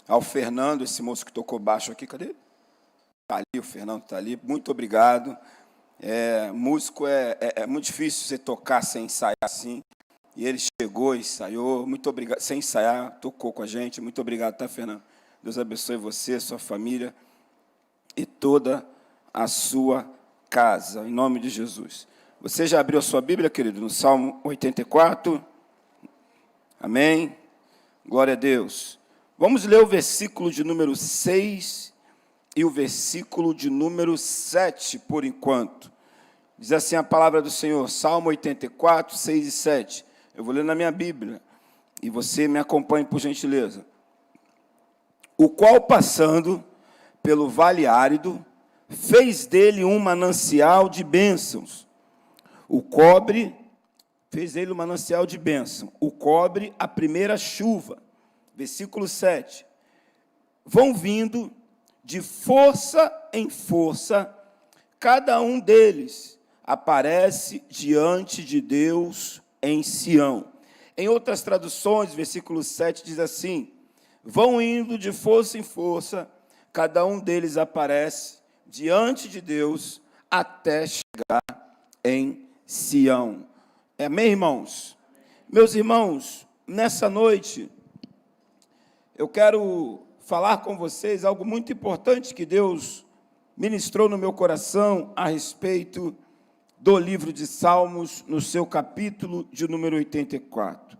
ao Fernando, esse moço que tocou baixo aqui. Cadê? Está ali, o Fernando está ali. Muito obrigado. Músico é muito difícil você tocar sem ensaiar assim. E ele chegou, ensaiou. Muito obrigado. Sem ensaiar, tocou com a gente. Muito obrigado, tá, Fernando? Deus abençoe você, sua família e toda a sua casa. Em nome de Jesus. Você já abriu a sua Bíblia, querido, no Salmo 84? Amém? Glória a Deus. Vamos ler o versículo de número 6 e o versículo de número 7, por enquanto. Diz assim a palavra do Senhor, Salmo 84, 6 e 7. Eu vou ler na minha Bíblia, e você me acompanhe, por gentileza. O qual, passando pelo vale árido, fez dele um manancial de bênçãos. Fez dele um manancial de bênção. O cobre a primeira chuva. Versículo 7. Vão vindo de força em força, cada um deles aparece diante de Deus em Sião. Em outras traduções, versículo 7 diz assim: vão indo de força em força, cada um deles aparece diante de Deus até chegar em Sião. Amém, irmãos? Meus irmãos, nessa noite, eu quero falar com vocês algo muito importante que Deus ministrou no meu coração a respeito do livro de Salmos, no seu capítulo de número 84.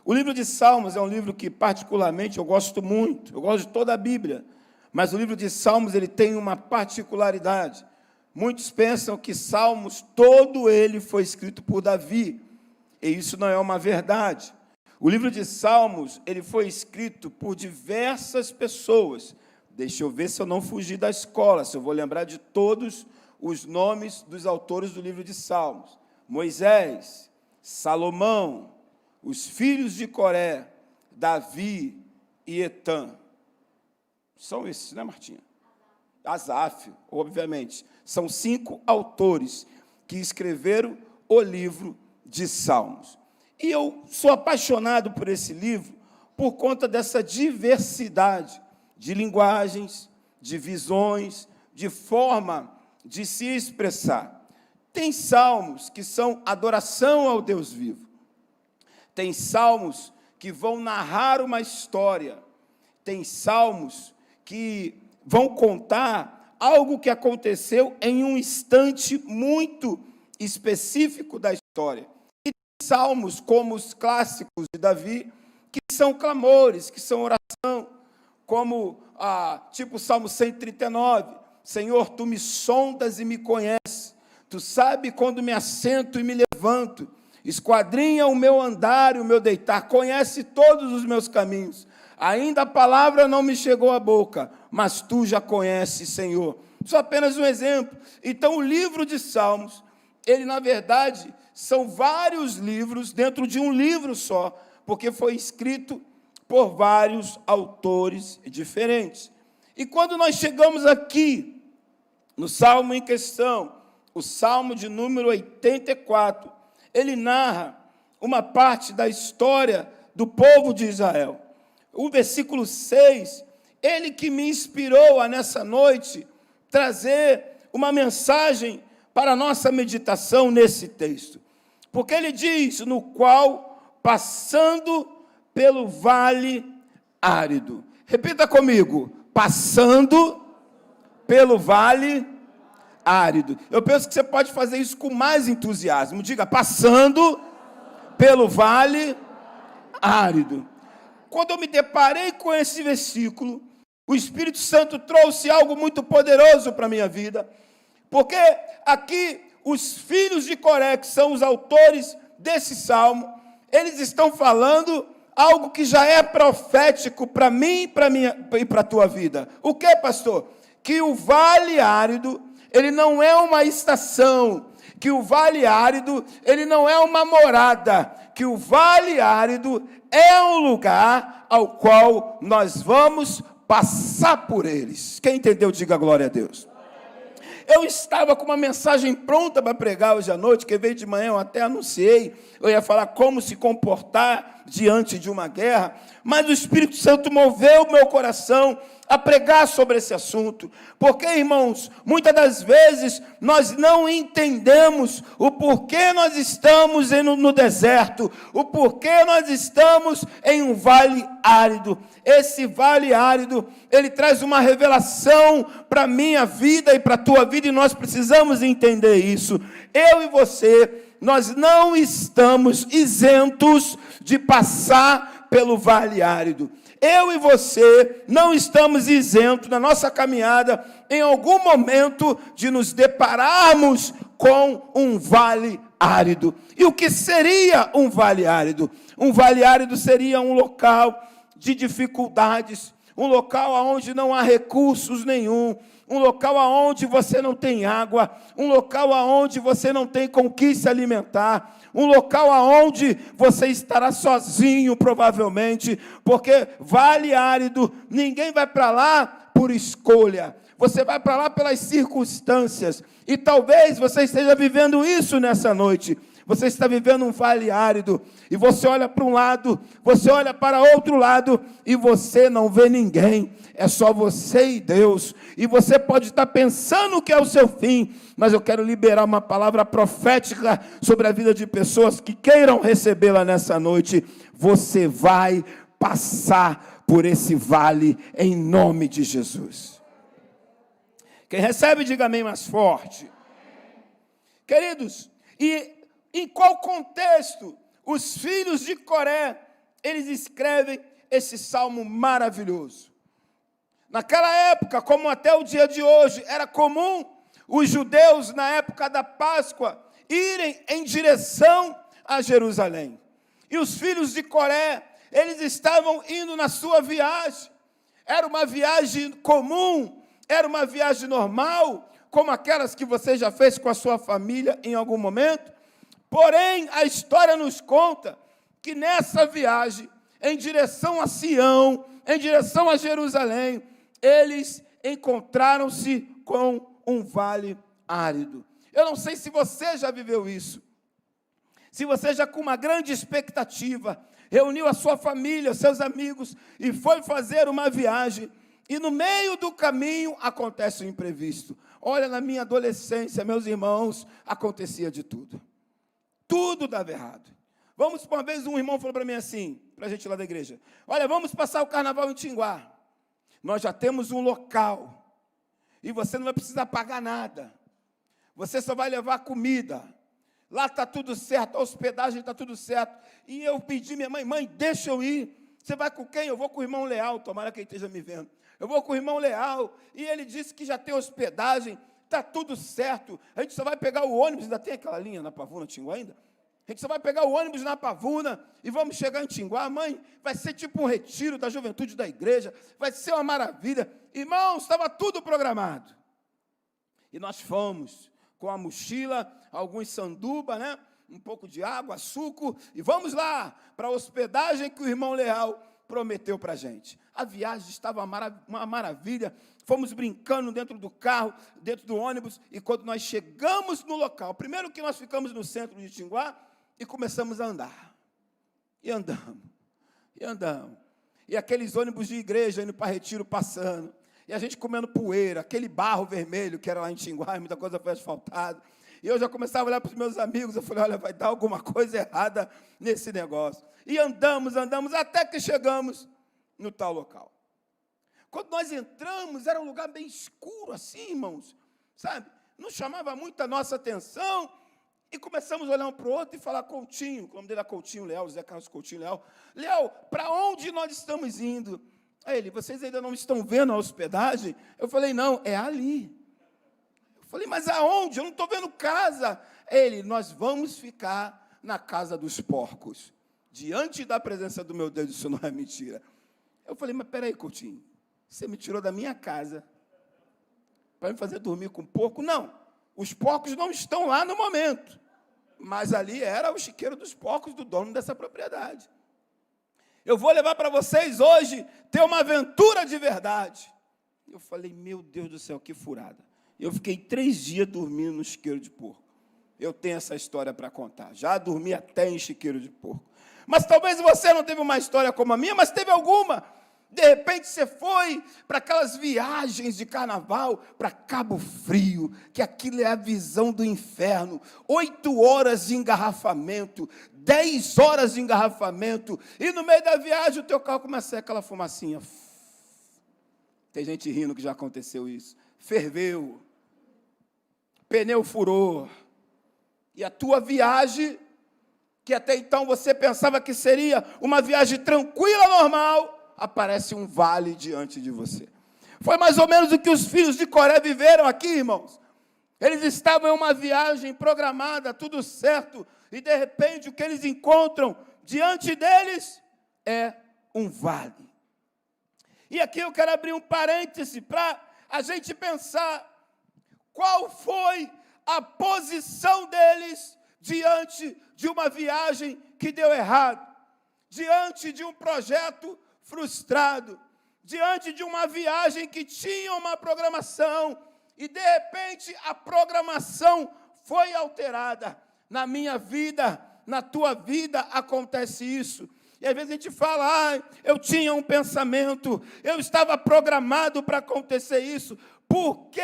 O livro de Salmos é um livro que, particularmente, eu gosto muito. Eu gosto de toda a Bíblia. Mas o livro de Salmos, ele tem uma particularidade. Muitos pensam que Salmos, todo ele foi escrito por Davi. E isso não é uma verdade. O livro de Salmos, ele foi escrito por diversas pessoas. Deixa eu ver se eu não fugi da escola, se eu vou lembrar de todos os nomes dos autores do livro de Salmos. Moisés, Salomão, os filhos de Coré, Davi e Etã. São esses, né, Martinha? Asaf, obviamente. São 5 autores que escreveram o livro de Salmos. E eu sou apaixonado por esse livro por conta dessa diversidade de linguagens, de visões, de forma de se expressar. Tem salmos que são adoração ao Deus vivo. Tem salmos que vão narrar uma história. Tem salmos que vão contar algo que aconteceu em um instante muito específico da história. E tem salmos como os clássicos de Davi, que são clamores, que são oração, como tipo o Salmo 139, Senhor, Tu me sondas e me conheces, Tu sabes quando me assento e me levanto, esquadrinha o meu andar e o meu deitar, conhece todos os meus caminhos, ainda a palavra não me chegou à boca, mas Tu já conheces, Senhor. Só apenas um exemplo. Então, o livro de Salmos, ele, na verdade, são vários livros dentro de um livro só, porque foi escrito por vários autores diferentes. E quando nós chegamos aqui, no Salmo em questão, o Salmo de número 84, ele narra uma parte da história do povo de Israel. O versículo 6, ele que me inspirou a, nessa noite, trazer uma mensagem para a nossa meditação nesse texto. Porque ele diz, no qual, passando pelo vale árido. Repita comigo, passando pelo vale árido. Eu penso que você pode fazer isso com mais entusiasmo. Diga, passando pelo vale árido. Quando eu me deparei com esse versículo, o Espírito Santo trouxe algo muito poderoso para a minha vida, porque aqui os filhos de Coré, que são os autores desse salmo, eles estão falando algo que já é profético para mim e para a tua vida. O que, pastor? Que o vale árido, ele não é uma estação, que o vale árido, ele não é uma morada, que o vale árido é um lugar ao qual nós vamos passar por eles. Quem entendeu, diga glória a Deus. Eu estava com uma mensagem pronta para pregar hoje à noite, que veio de manhã, eu até anunciei, eu ia falar como se comportar diante de uma guerra, mas o Espírito Santo moveu o meu coração a pregar sobre esse assunto, porque, irmãos, muitas das vezes nós não entendemos o porquê nós estamos no deserto, o porquê nós estamos em um vale árido. Esse vale árido, ele traz uma revelação para a minha vida e para a tua vida, e nós precisamos entender isso. Eu e você, nós não estamos isentos de passar pelo vale árido. Eu e você não estamos isentos na nossa caminhada, em algum momento, de nos depararmos com um vale árido. E o que seria um vale árido? Um vale árido seria um local de dificuldades, um local onde não há recursos nenhum, um local onde você não tem água, um local onde você não tem com que se alimentar, um local onde você estará sozinho, provavelmente, porque vale árido, ninguém vai para lá por escolha, você vai para lá pelas circunstâncias, e talvez você esteja vivendo isso nessa noite. Você está vivendo um vale árido, e você olha para um lado, você olha para outro lado, e você não vê ninguém, é só você e Deus, e você pode estar pensando que é o seu fim, mas eu quero liberar uma palavra profética sobre a vida de pessoas que queiram recebê-la nessa noite. Você vai passar por esse vale em nome de Jesus. Quem recebe, diga amém mais forte. Queridos, e em qual contexto os filhos de Coré, eles escrevem esse salmo maravilhoso. Naquela época, como até o dia de hoje, era comum os judeus, na época da Páscoa, irem em direção a Jerusalém. E os filhos de Coré, eles estavam indo na sua viagem. Era uma viagem comum, era uma viagem normal, como aquelas que você já fez com a sua família em algum momento. Porém, a história nos conta que nessa viagem, em direção a Sião, em direção a Jerusalém, eles encontraram-se com um vale árido. Eu não sei se você já viveu isso. Se você já com uma grande expectativa, reuniu a sua família, seus amigos, e foi fazer uma viagem, e no meio do caminho acontece um imprevisto. Olha, na minha adolescência, meus irmãos, acontecia de tudo. Tudo dava errado. Uma vez um irmão falou para mim assim, para a gente ir lá da igreja, olha, vamos passar o carnaval em Tinguá. Nós já temos um local, e você não vai precisar pagar nada. Você só vai levar comida. Lá está tudo certo, a hospedagem está tudo certo. E eu pedi minha mãe, deixa eu ir. Você vai com quem? Eu vou com o irmão Leal, tomara que ele esteja me vendo. Eu vou com o irmão Leal, e ele disse que já tem hospedagem, está tudo certo. A gente só vai pegar o ônibus, ainda tem aquela linha na Pavuna, Tinguá ainda? A gente só vai pegar o ônibus na Pavuna e vamos chegar em Tinguá. Mãe, vai ser tipo um retiro da juventude da igreja, vai ser uma maravilha. Irmãos, estava tudo programado. E nós fomos com a mochila, alguns sanduba, né? Um pouco de água, suco, e vamos lá para a hospedagem que o irmão Leal prometeu para a gente. A viagem estava uma maravilha, fomos brincando dentro do carro, dentro do ônibus, e quando nós chegamos no local, primeiro que nós ficamos no centro de Tinguá, e começamos a andar, e andamos, e aqueles ônibus de igreja indo para retiro passando, e a gente comendo poeira, aquele barro vermelho que era lá em Tinguá, muita coisa foi asfaltada. E eu já começava a olhar para os meus amigos, eu falei, olha, vai dar alguma coisa errada nesse negócio. E andamos, até que chegamos no tal local. Quando nós entramos, era um lugar bem escuro assim, irmãos, sabe? Não chamava muito a nossa atenção. E começamos a olhar um para o outro e falar, Coutinho, o nome dele é Coutinho Leal, José Carlos Coutinho Leal. Leal, para onde nós estamos indo? Aí ele, vocês ainda não estão vendo a hospedagem? Eu falei, não, é ali. Eu falei, mas aonde? Eu não estou vendo casa. Ele, nós vamos ficar na casa dos porcos. Diante da presença do meu Deus, isso não é mentira. Eu falei, mas peraí, Coutinho, você me tirou da minha casa para me fazer dormir com porco? Não, os porcos não estão lá no momento. Mas ali era o chiqueiro dos porcos do dono dessa propriedade. Eu vou levar para vocês hoje ter uma aventura de verdade. Eu falei, meu Deus do céu, que furada. Eu fiquei 3 dias dormindo no chiqueiro de porco. Eu tenho essa história para contar. Já dormi até em chiqueiro de porco. Mas talvez você não teve uma história como a minha, mas teve alguma. De repente você foi para aquelas viagens de carnaval, para Cabo Frio, que aquilo é a visão do inferno. 8 horas de engarrafamento, 10 horas de engarrafamento, e no meio da viagem o teu carro começa a sair aquela fumacinha. Tem gente rindo que já aconteceu isso. Ferveu, pneu furou, e a tua viagem, que até então você pensava que seria uma viagem tranquila, normal, aparece um vale diante de você. Foi mais ou menos o que os filhos de Coré viveram aqui, irmãos. Eles estavam em uma viagem programada, tudo certo, e de repente o que eles encontram diante deles é um vale. E aqui eu quero abrir um parêntese para a gente pensar qual foi a posição deles diante de uma viagem que deu errado, diante de um projeto frustrado, diante de uma viagem que tinha uma programação, e de repente a programação foi alterada. Na minha vida, na tua vida acontece isso. E às vezes a gente fala, eu tinha um pensamento, eu estava programado para acontecer isso. Por que,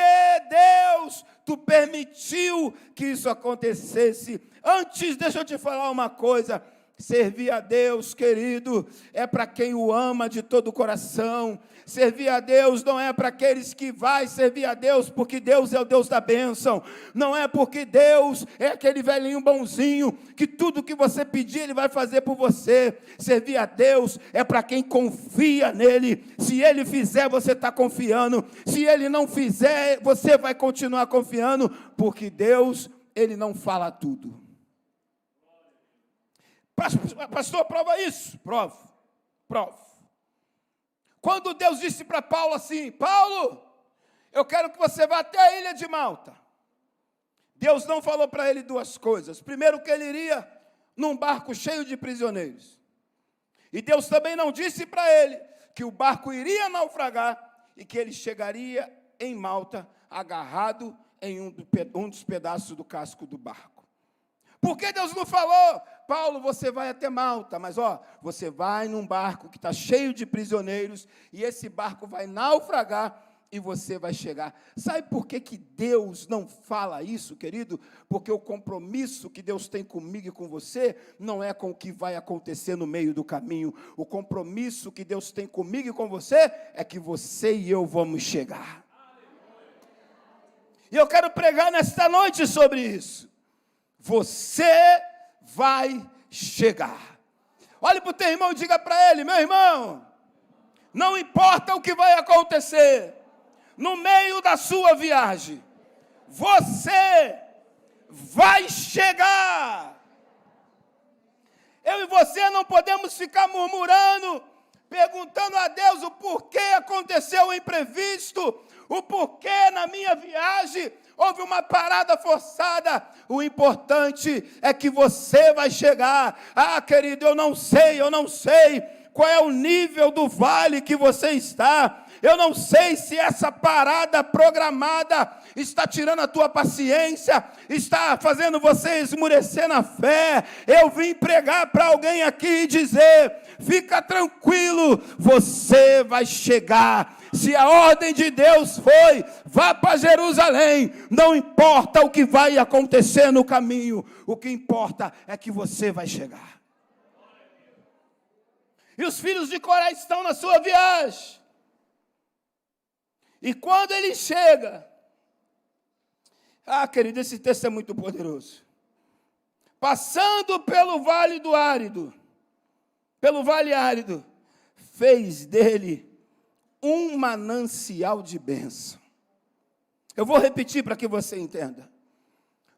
Deus, tu permitiu que isso acontecesse? Antes, deixa eu te falar uma coisa. Servir a Deus, querido, é para quem o ama de todo o coração. Servir a Deus não é para aqueles que vai servir a Deus porque Deus é o Deus da bênção. Não é porque Deus é aquele velhinho bonzinho que tudo que você pedir Ele vai fazer por você. Servir a Deus é para quem confia nele. Se Ele fizer, você está confiando. Se Ele não fizer, você vai continuar confiando, porque Deus, Ele não fala tudo. Pastor, prova isso. Provo. Quando Deus disse para Paulo assim: Paulo, eu quero que você vá até a ilha de Malta. Deus não falou para ele duas coisas. Primeiro, que ele iria num barco cheio de prisioneiros. E Deus também não disse para ele que o barco iria naufragar e que ele chegaria em Malta agarrado em um dos pedaços do casco do barco. Por que Deus não falou: Paulo, você vai até Malta, mas você vai num barco que está cheio de prisioneiros, e esse barco vai naufragar, e você vai chegar. Sabe por que Deus não fala isso, querido? Porque o compromisso que Deus tem comigo e com você, não é com o que vai acontecer no meio do caminho. O compromisso que Deus tem comigo e com você, é que você e eu vamos chegar. E eu quero pregar nesta noite sobre isso. Você vai chegar. Olhe para o teu irmão e diga para ele: meu irmão, não importa o que vai acontecer no meio da sua viagem, você vai chegar. Eu e você não podemos ficar murmurando, perguntando a Deus o porquê aconteceu o imprevisto, o porquê na minha viagem houve uma parada forçada. O importante é que você vai chegar. Querido, eu não sei qual é o nível do vale que você está. Eu não sei se essa parada programada está tirando a tua paciência, está fazendo você esmurecer na fé. Eu vim pregar para alguém aqui e dizer: fica tranquilo, você vai chegar. Se a ordem de Deus foi: vá para Jerusalém, não importa o que vai acontecer no caminho, o que importa é que você vai chegar. E os filhos de Coré estão na sua viagem. E quando ele chega, querido, esse texto é muito poderoso. Passando pelo vale árido, fez dele um manancial de bênção. Eu vou repetir para que você entenda.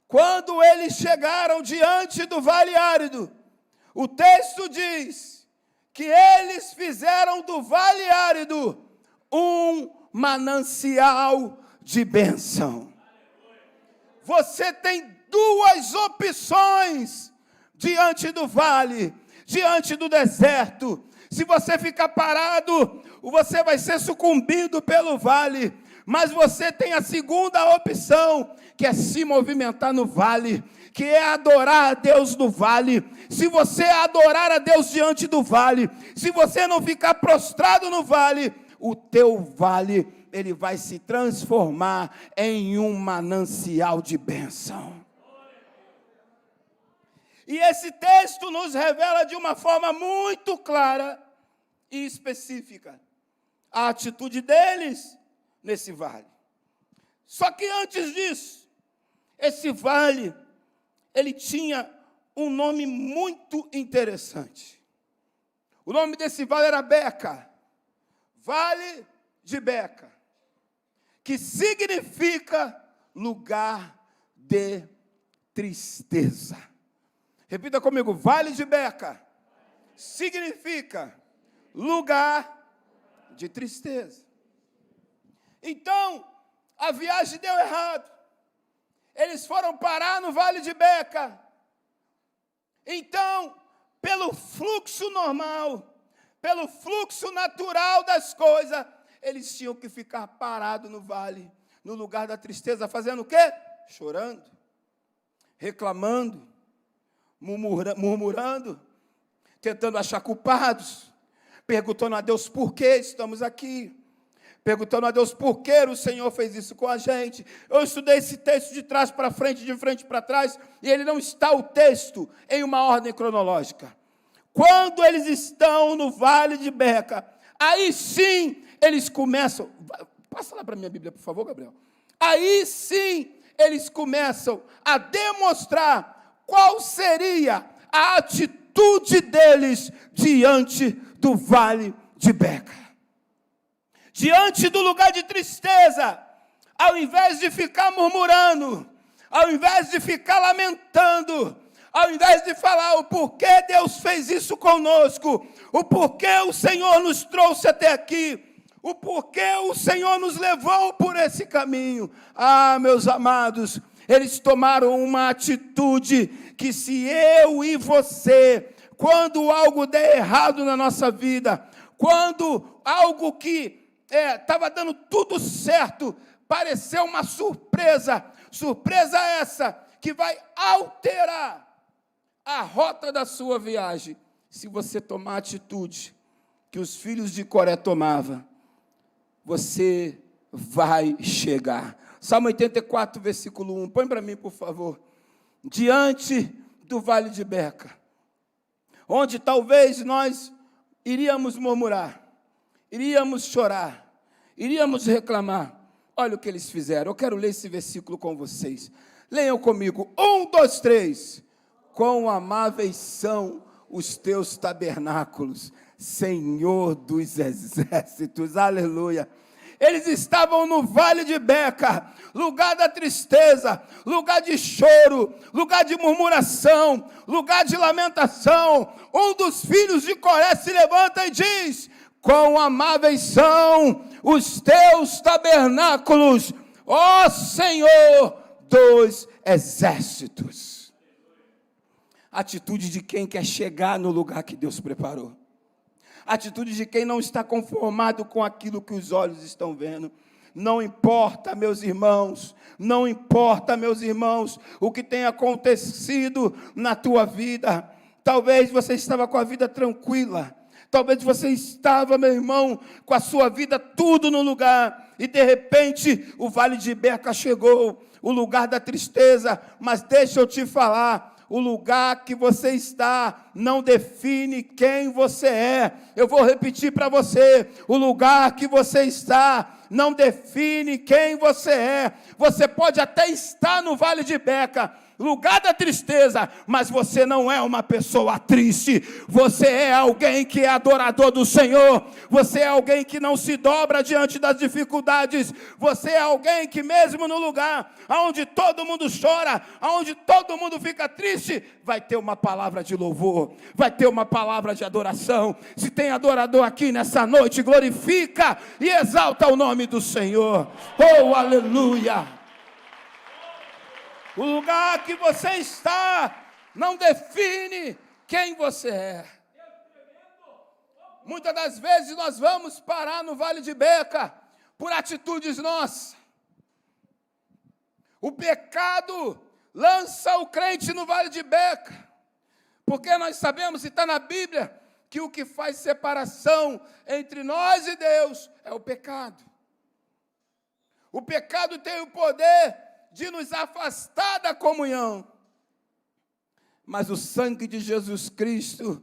Quando eles chegaram diante do vale árido, o texto diz que eles fizeram do vale árido um manancial de bênção. Você tem duas opções diante do vale, diante do deserto. Se você ficar parado, você vai ser sucumbido pelo vale. Mas você tem a segunda opção, que é se movimentar no vale, que é adorar a Deus no vale. Se você adorar a Deus diante do vale, se você não ficar prostrado no vale, o teu vale, ele vai se transformar em um manancial de bênção. E esse texto nos revela de uma forma muito clara e específica a atitude deles nesse vale. Só que antes disso, esse vale, ele tinha um nome muito interessante. O nome desse vale era Beca, Vale de Beca, que significa lugar de tristeza. Repita comigo: Vale de Beca significa lugar de tristeza. Então, a viagem deu errado. Eles foram parar no Vale de Beca. Então, pelo fluxo normal, pelo fluxo natural das coisas, eles tinham que ficar parados no vale, no lugar da tristeza, fazendo o quê? Chorando, reclamando, murmurando, tentando achar culpados, perguntando a Deus por que estamos aqui, perguntando a Deus por que o Senhor fez isso com a gente. Eu estudei esse texto de trás para frente, de frente para trás, e ele não está o texto em uma ordem cronológica. quando eles estão no vale de Beca, aí sim eles começam, passa lá para a minha Bíblia, por favor, Gabriel. Aí sim eles começam a demonstrar qual seria a atitude deles diante do vale de Beca. Diante do lugar de tristeza, ao invés de ficar murmurando, ao invés de ficar lamentando, ao invés de falar o porquê Deus fez isso conosco, o porquê o Senhor nos trouxe até aqui, o porquê o Senhor nos levou por esse caminho. Ah, meus amados, eles tomaram uma atitude que se eu e você, quando algo der errado na nossa vida, quando algo que estava dando tudo certo, pareceu uma surpresa essa que vai alterar a rota da sua viagem. Se você tomar a atitude que os filhos de Coré tomavam, você vai chegar. Salmo 84, versículo 1. Põe para mim, por favor. Diante do vale de Beca, onde talvez nós iríamos murmurar, iríamos chorar, iríamos reclamar. Olha o que eles fizeram. Eu quero ler esse versículo com vocês. Leiam comigo. 1, 2, 3. Quão amáveis são os teus tabernáculos, Senhor dos exércitos. Aleluia. Eles estavam no vale de Beca, lugar da tristeza, lugar de choro, lugar de murmuração, lugar de lamentação. Um dos filhos de Coré se levanta e diz: quão amáveis são os teus tabernáculos, ó Senhor dos exércitos. Atitude de quem quer chegar no lugar que Deus preparou. Atitude de quem não está conformado com aquilo que os olhos estão vendo. Não importa, meus irmãos, não importa, meus irmãos, o que tem acontecido na tua vida. Talvez você estava com a vida tranquila. Talvez você estava, meu irmão, com a sua vida tudo no lugar. E de repente o vale de Beca chegou, o lugar da tristeza. Mas deixa eu te falar, o lugar que você está não define quem você é. Eu vou repetir para você, o lugar que você está não define quem você é. Você pode até estar no vale de Beca, lugar da tristeza, mas você não é uma pessoa triste. Você é alguém que é adorador do Senhor. Você é alguém que não se dobra diante das dificuldades. Você é alguém que mesmo no lugar onde todo mundo chora, onde todo mundo fica triste, vai ter uma palavra de louvor, vai ter uma palavra de adoração. Se tem adorador aqui nessa noite, glorifica e exalta o nome do Senhor. Oh, aleluia! O lugar que você está não define quem você é. Muitas das vezes nós vamos parar no vale de Beca por atitudes nossas. O pecado lança o crente no vale de Beca, porque nós sabemos, e está na Bíblia, que o que faz separação entre nós e Deus é o pecado. O pecado tem o poder de nos afastar da comunhão. Mas o sangue de Jesus Cristo,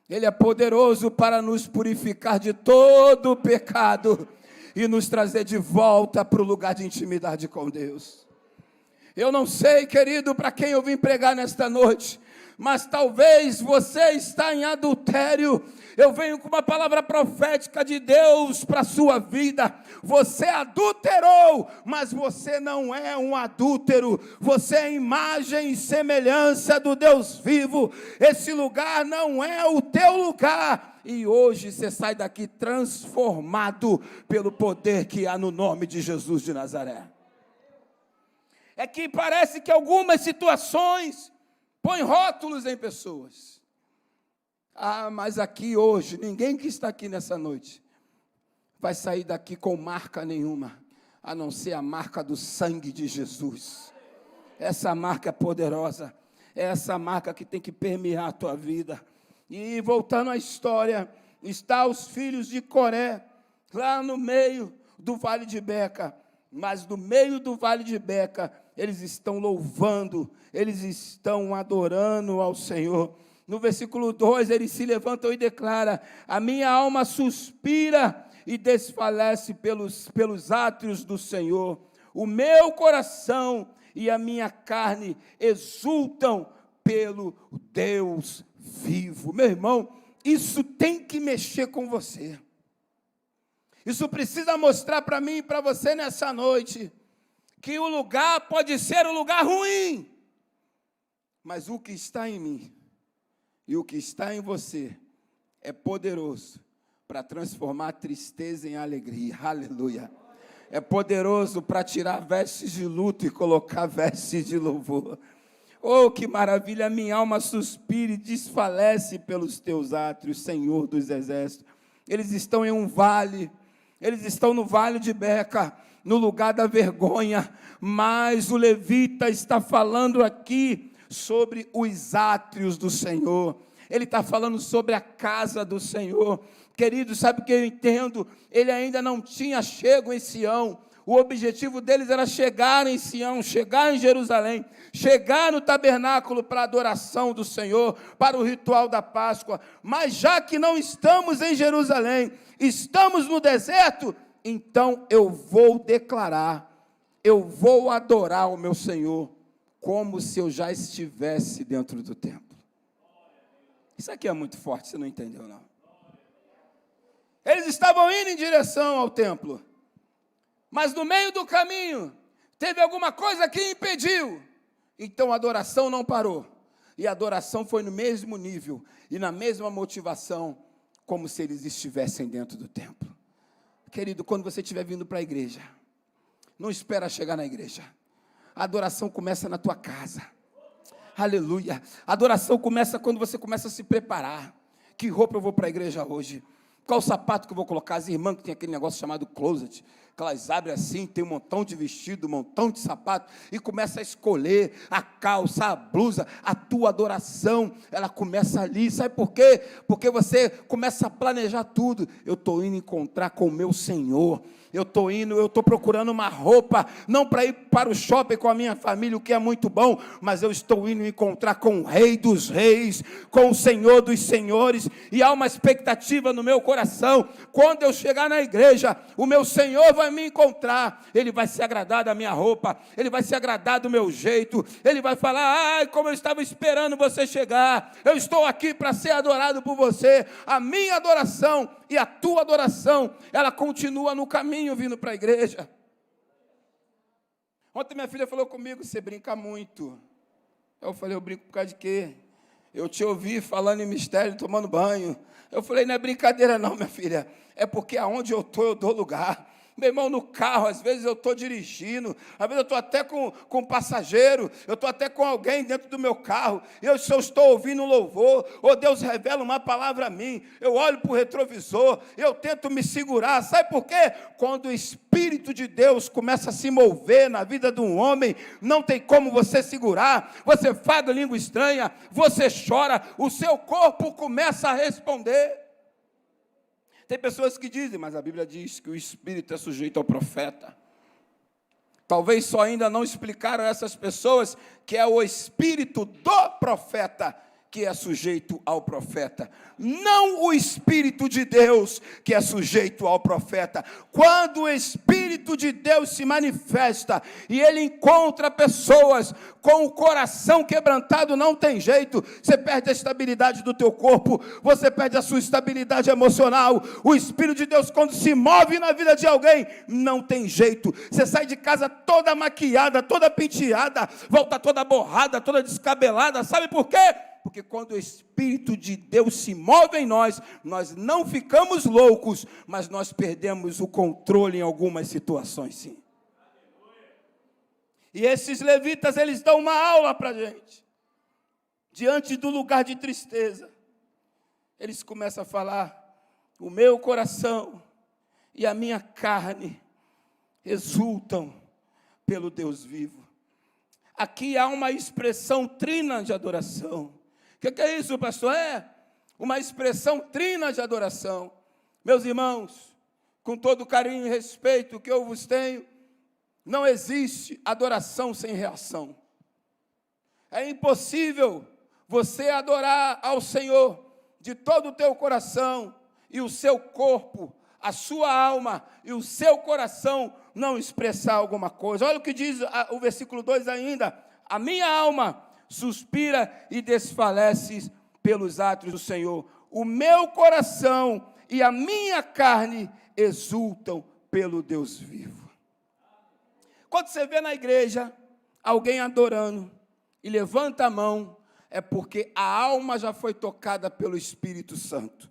ele é poderoso para nos purificar de todo o pecado e nos trazer de volta para o lugar de intimidade com Deus. Eu não sei, querido, para quem eu vim pregar nesta noite, mas talvez você está em adultério. Eu venho com uma palavra profética de Deus para a sua vida. Você adulterou, mas você não é um adúltero. Você é imagem e semelhança do Deus vivo. Esse lugar não é o teu lugar. E hoje você sai daqui transformado pelo poder que há no nome de Jesus de Nazaré. É que parece que algumas situações põem rótulos em pessoas. Ah, mas aqui hoje, ninguém que está aqui nessa noite vai sair daqui com marca nenhuma, a não ser a marca do sangue de Jesus. Essa marca é poderosa, é essa marca que tem que permear a tua vida. E voltando à história, está os filhos de Coré, lá no meio do vale de Beca. Mas no meio do vale de Beca, eles estão louvando, eles estão adorando ao Senhor. No versículo 2, ele se levanta e declara: a minha alma suspira e desfalece pelos átrios do Senhor. O meu coração e a minha carne exultam pelo Deus vivo. Meu irmão, isso tem que mexer com você. Isso precisa mostrar para mim e para você nessa noite que o lugar pode ser um lugar ruim, mas o que está em mim e o que está em você é poderoso para transformar a tristeza em alegria. Aleluia. É poderoso para tirar vestes de luto e colocar vestes de louvor. Oh, que maravilha! Minha alma suspira e desfalece pelos teus átrios, Senhor dos exércitos. Eles estão em um vale, eles estão no vale de Beca, no lugar da vergonha, mas o levita está falando aqui sobre os átrios do Senhor. Ele está falando sobre a casa do Senhor. Querido, sabe o que eu entendo? Ele ainda não tinha chego em Sião. O objetivo deles era chegar em Sião, chegar em Jerusalém, chegar no tabernáculo para a adoração do Senhor, para o ritual da Páscoa. Mas já que não estamos em Jerusalém, estamos no deserto, então eu vou declarar, eu vou adorar o meu Senhor, como se eu já estivesse dentro do templo. Isso aqui é muito forte, você não entendeu, não. Eles estavam indo em direção ao templo, mas no meio do caminho, teve alguma coisa que impediu. Então a adoração não parou. E a adoração foi no mesmo nível e na mesma motivação, como se eles estivessem dentro do templo. Querido, quando você estiver vindo para a igreja, não espera chegar na igreja. A adoração começa na tua casa. Aleluia. A adoração começa quando você começa a se preparar. Que roupa eu vou para a igreja hoje? Qual sapato que eu vou colocar? As irmãs que tem aquele negócio chamado closet, que elas abrem assim, tem um montão de vestido, um montão de sapato, e começa a escolher a calça, a blusa, a tua adoração, ela começa ali. Sabe por quê? Porque você começa a planejar tudo. Eu estou indo encontrar com o meu Senhor. Eu estou procurando uma roupa, não para ir para o shopping com a minha família, o que é muito bom, mas eu estou indo encontrar com o Rei dos Reis, com o Senhor dos Senhores, e há uma expectativa no meu coração. Quando eu chegar na igreja, o meu Senhor vai me encontrar, Ele vai se agradar da minha roupa, Ele vai se agradar do meu jeito, Ele vai falar: ai, como eu estava esperando você chegar, eu estou aqui para ser adorado por você. A minha adoração e a tua adoração, ela continua no caminho vindo para a igreja. Ontem minha filha falou comigo: você brinca muito. Eu falei: eu brinco por causa de quê? Eu te ouvi falando em mistério, tomando banho. Eu falei: não é brincadeira não, minha filha, é porque aonde eu estou eu dou lugar. Meu irmão, no carro, às vezes eu estou dirigindo, às vezes eu estou até com um passageiro, eu estou até com alguém dentro do meu carro, e eu estou ouvindo um louvor, ou Deus revela uma palavra a mim, eu olho para o retrovisor, eu tento me segurar. Sabe por quê? Quando o Espírito de Deus começa a se mover na vida de um homem, não tem como você segurar, você fala língua estranha, você chora, o seu corpo começa a responder. Tem pessoas que dizem: mas a Bíblia diz que o Espírito é sujeito ao profeta. Talvez só ainda não explicaram a essas pessoas que é o Espírito do profeta que é sujeito ao profeta, não o Espírito de Deus que é sujeito ao profeta. Quando o Espírito de Deus se manifesta e ele encontra pessoas com o coração quebrantado, não tem jeito, você perde a estabilidade do teu corpo, você perde a sua estabilidade emocional. O Espírito de Deus, quando se move na vida de alguém, não tem jeito, você sai de casa toda maquiada, toda penteada, volta toda borrada, toda descabelada. Sabe por quê? Porque quando o Espírito de Deus se move em nós, nós não ficamos loucos, mas nós perdemos o controle em algumas situações, sim. E esses levitas, eles dão uma aula para a gente. Diante do lugar de tristeza, eles começam a falar: o meu coração e a minha carne exultam pelo Deus vivo. Aqui há uma expressão trina de adoração. O que é isso, pastor? É uma expressão trina de adoração. Meus irmãos, com todo o carinho e respeito que eu vos tenho, não existe adoração sem reação. É impossível você adorar ao Senhor de todo o teu coração e o seu corpo, a sua alma e o seu coração não expressar alguma coisa. Olha o que diz o versículo 2 ainda: a minha alma suspira e desfalece pelos átrios do Senhor. O meu coração e a minha carne exultam pelo Deus vivo. Quando você vê na igreja alguém adorando e levanta a mão, é porque a alma já foi tocada pelo Espírito Santo.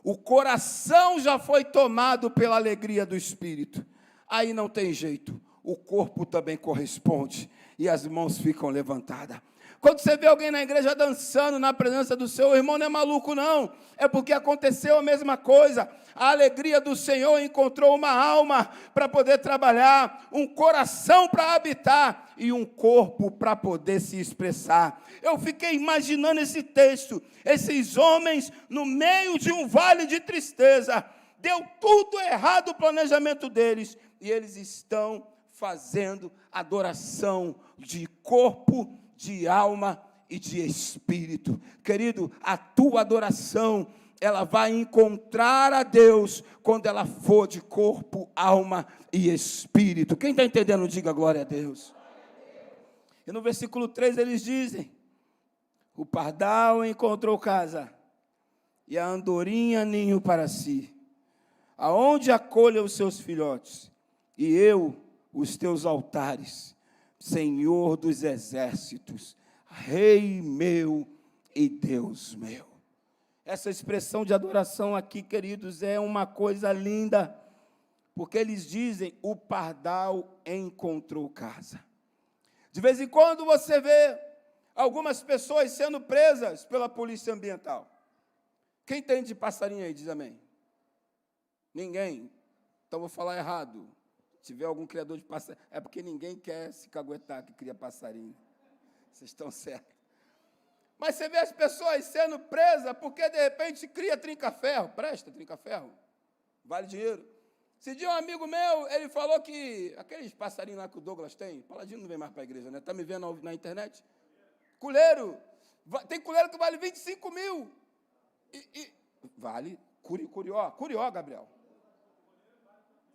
O coração já foi tomado pela alegria do Espírito. Aí não tem jeito, o corpo também corresponde e as mãos ficam levantadas. Quando você vê alguém na igreja dançando na presença do Senhor, o irmão não é maluco não, é porque aconteceu a mesma coisa. A alegria do Senhor encontrou uma alma para poder trabalhar, um coração para habitar e um corpo para poder se expressar. Eu fiquei imaginando esse texto, esses homens no meio de um vale de tristeza, deu tudo errado o planejamento deles, e eles estão fazendo adoração de corpo, de alma e de espírito. Querido, a tua adoração, ela vai encontrar a Deus quando ela for de corpo, alma e espírito. Quem está entendendo, diga glória a Deus. E no versículo 3 eles dizem: o pardal encontrou casa, e a andorinha ninho para si, aonde acolha os seus filhotes, e eu, os teus altares, Senhor dos exércitos, Rei meu e Deus meu. Essa expressão de adoração aqui, queridos, é uma coisa linda, porque eles dizem: o pardal encontrou casa. De vez em quando você vê algumas pessoas sendo presas pela polícia ambiental. Quem tem de passarinho aí, diz amém? Ninguém. Então vou falar errado. Se tiver algum criador de passarinho, é porque ninguém quer se caguetar que cria passarinho. Vocês estão certos. Mas você vê as pessoas sendo presas porque, de repente, cria trinca-ferro. Presta trinca-ferro. Vale dinheiro. Esse dia um amigo meu, ele falou que aqueles passarinhos lá que o Douglas tem, Paladino não vem mais para a igreja, né? Está me vendo na internet? Culeiro. Tem culeiro que vale 25 mil. Vale. Curió, Gabriel.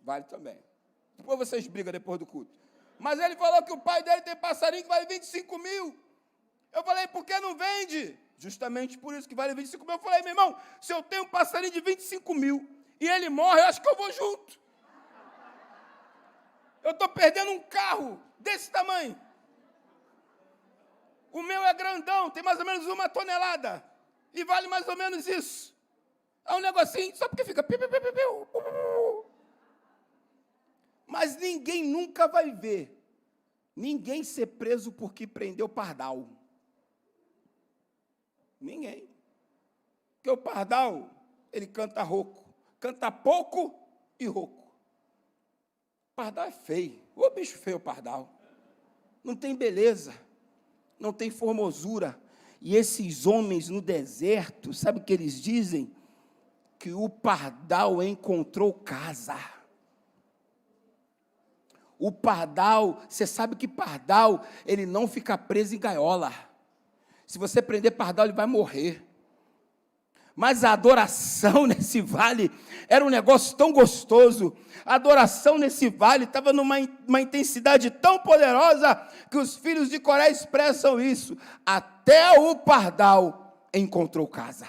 Vale também. Depois vocês brigam depois do culto. Mas ele falou que o pai dele tem passarinho que vale 25 mil. Eu falei: por que não vende? Justamente por isso que vale 25 mil. Eu falei: meu irmão, se eu tenho um passarinho de 25 mil e ele morre, eu acho que eu vou junto. Eu estou perdendo um carro desse tamanho. O meu é grandão, tem mais ou menos 1 tonelada. E vale mais ou menos isso. É um negocinho, só porque fica... Mas ninguém nunca vai ver ninguém ser preso porque prendeu pardal. Ninguém. Porque o pardal, ele canta rouco. Canta pouco e rouco. Pardal é feio. Ô bicho feio, pardal. Não tem beleza. Não tem formosura. E esses homens no deserto, sabe o que eles dizem? Que o pardal encontrou casa. O pardal, você sabe que pardal, ele não fica preso em gaiola. Se você prender pardal, ele vai morrer. Mas a adoração nesse vale era um negócio tão gostoso. A adoração nesse vale estava numa intensidade tão poderosa que os filhos de Coré expressam isso. Até o pardal encontrou casa.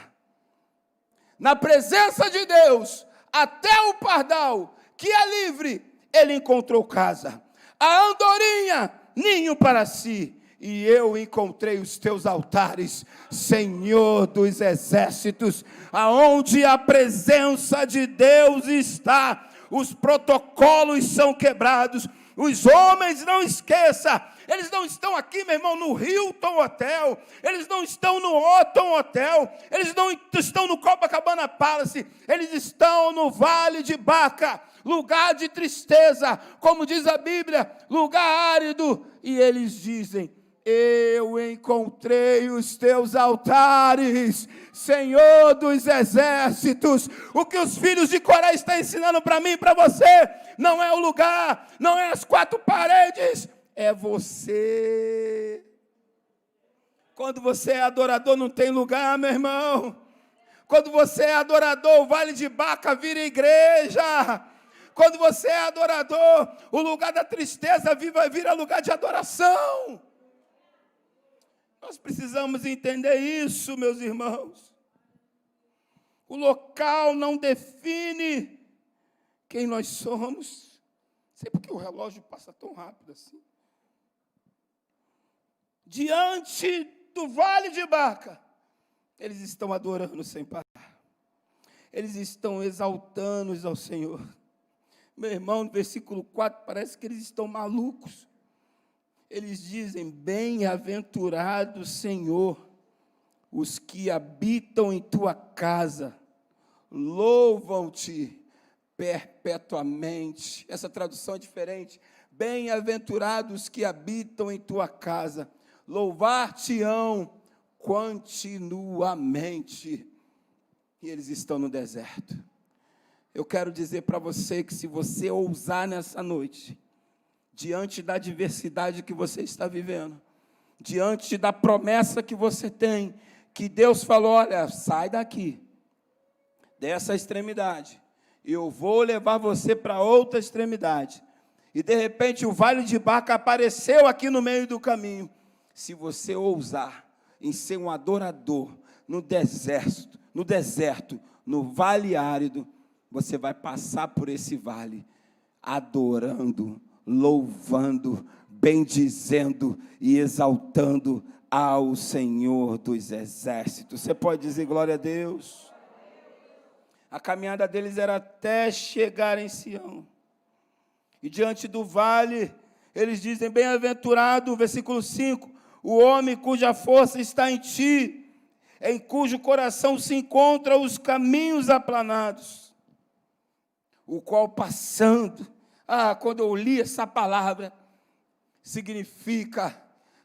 Na presença de Deus, até o pardal, que é livre, ele encontrou casa. A andorinha, ninho para si. E eu encontrei os teus altares, Senhor dos exércitos. Aonde a presença de Deus está, os protocolos são quebrados. Os homens, não esqueça, eles não estão aqui, meu irmão, no Hilton Hotel, eles não estão no Otton Hotel, eles não estão no Copacabana Palace, eles estão no Vale de Baca, lugar de tristeza, como diz a Bíblia, lugar árido, e eles dizem: eu encontrei os teus altares, Senhor dos exércitos. O que os filhos de Coré estão ensinando para mim e para você, não é o lugar, não é as 4 paredes, é você. Quando você é adorador, não tem lugar, meu irmão. Quando você é adorador, o Vale de Baca vira igreja. Quando você é adorador, o lugar da tristeza vira lugar de adoração. Nós precisamos entender isso, meus irmãos. O local não define quem nós somos. Sei porque o relógio passa tão rápido assim. Diante do Vale de Baca, eles estão adorando sem parar. Eles estão exaltando ao Senhor. Meu irmão, no versículo 4, parece que eles estão malucos. Eles dizem: bem-aventurado Senhor, os que habitam em tua casa, louvam-te perpetuamente. Essa tradução é diferente. Bem-aventurados os que habitam em tua casa, louvar-te-ão continuamente. E eles estão no deserto. Eu quero dizer para você que se você ousar nessa noite, diante da adversidade que você está vivendo, diante da promessa que você tem, que Deus falou: olha, sai daqui, dessa extremidade, eu vou levar você para outra extremidade. E de repente o Vale de Baca apareceu aqui no meio do caminho. Se você ousar em ser um adorador no deserto, no vale árido, você vai passar por esse vale adorando, louvando, bendizendo e exaltando ao Senhor dos exércitos. Você pode dizer glória a Deus? A caminhada deles era até chegar em Sião. E diante do vale, eles dizem: bem-aventurado, versículo 5, o homem cuja força está em ti, em cujo coração se encontram os caminhos aplanados, o qual passando, quando eu li essa palavra, significa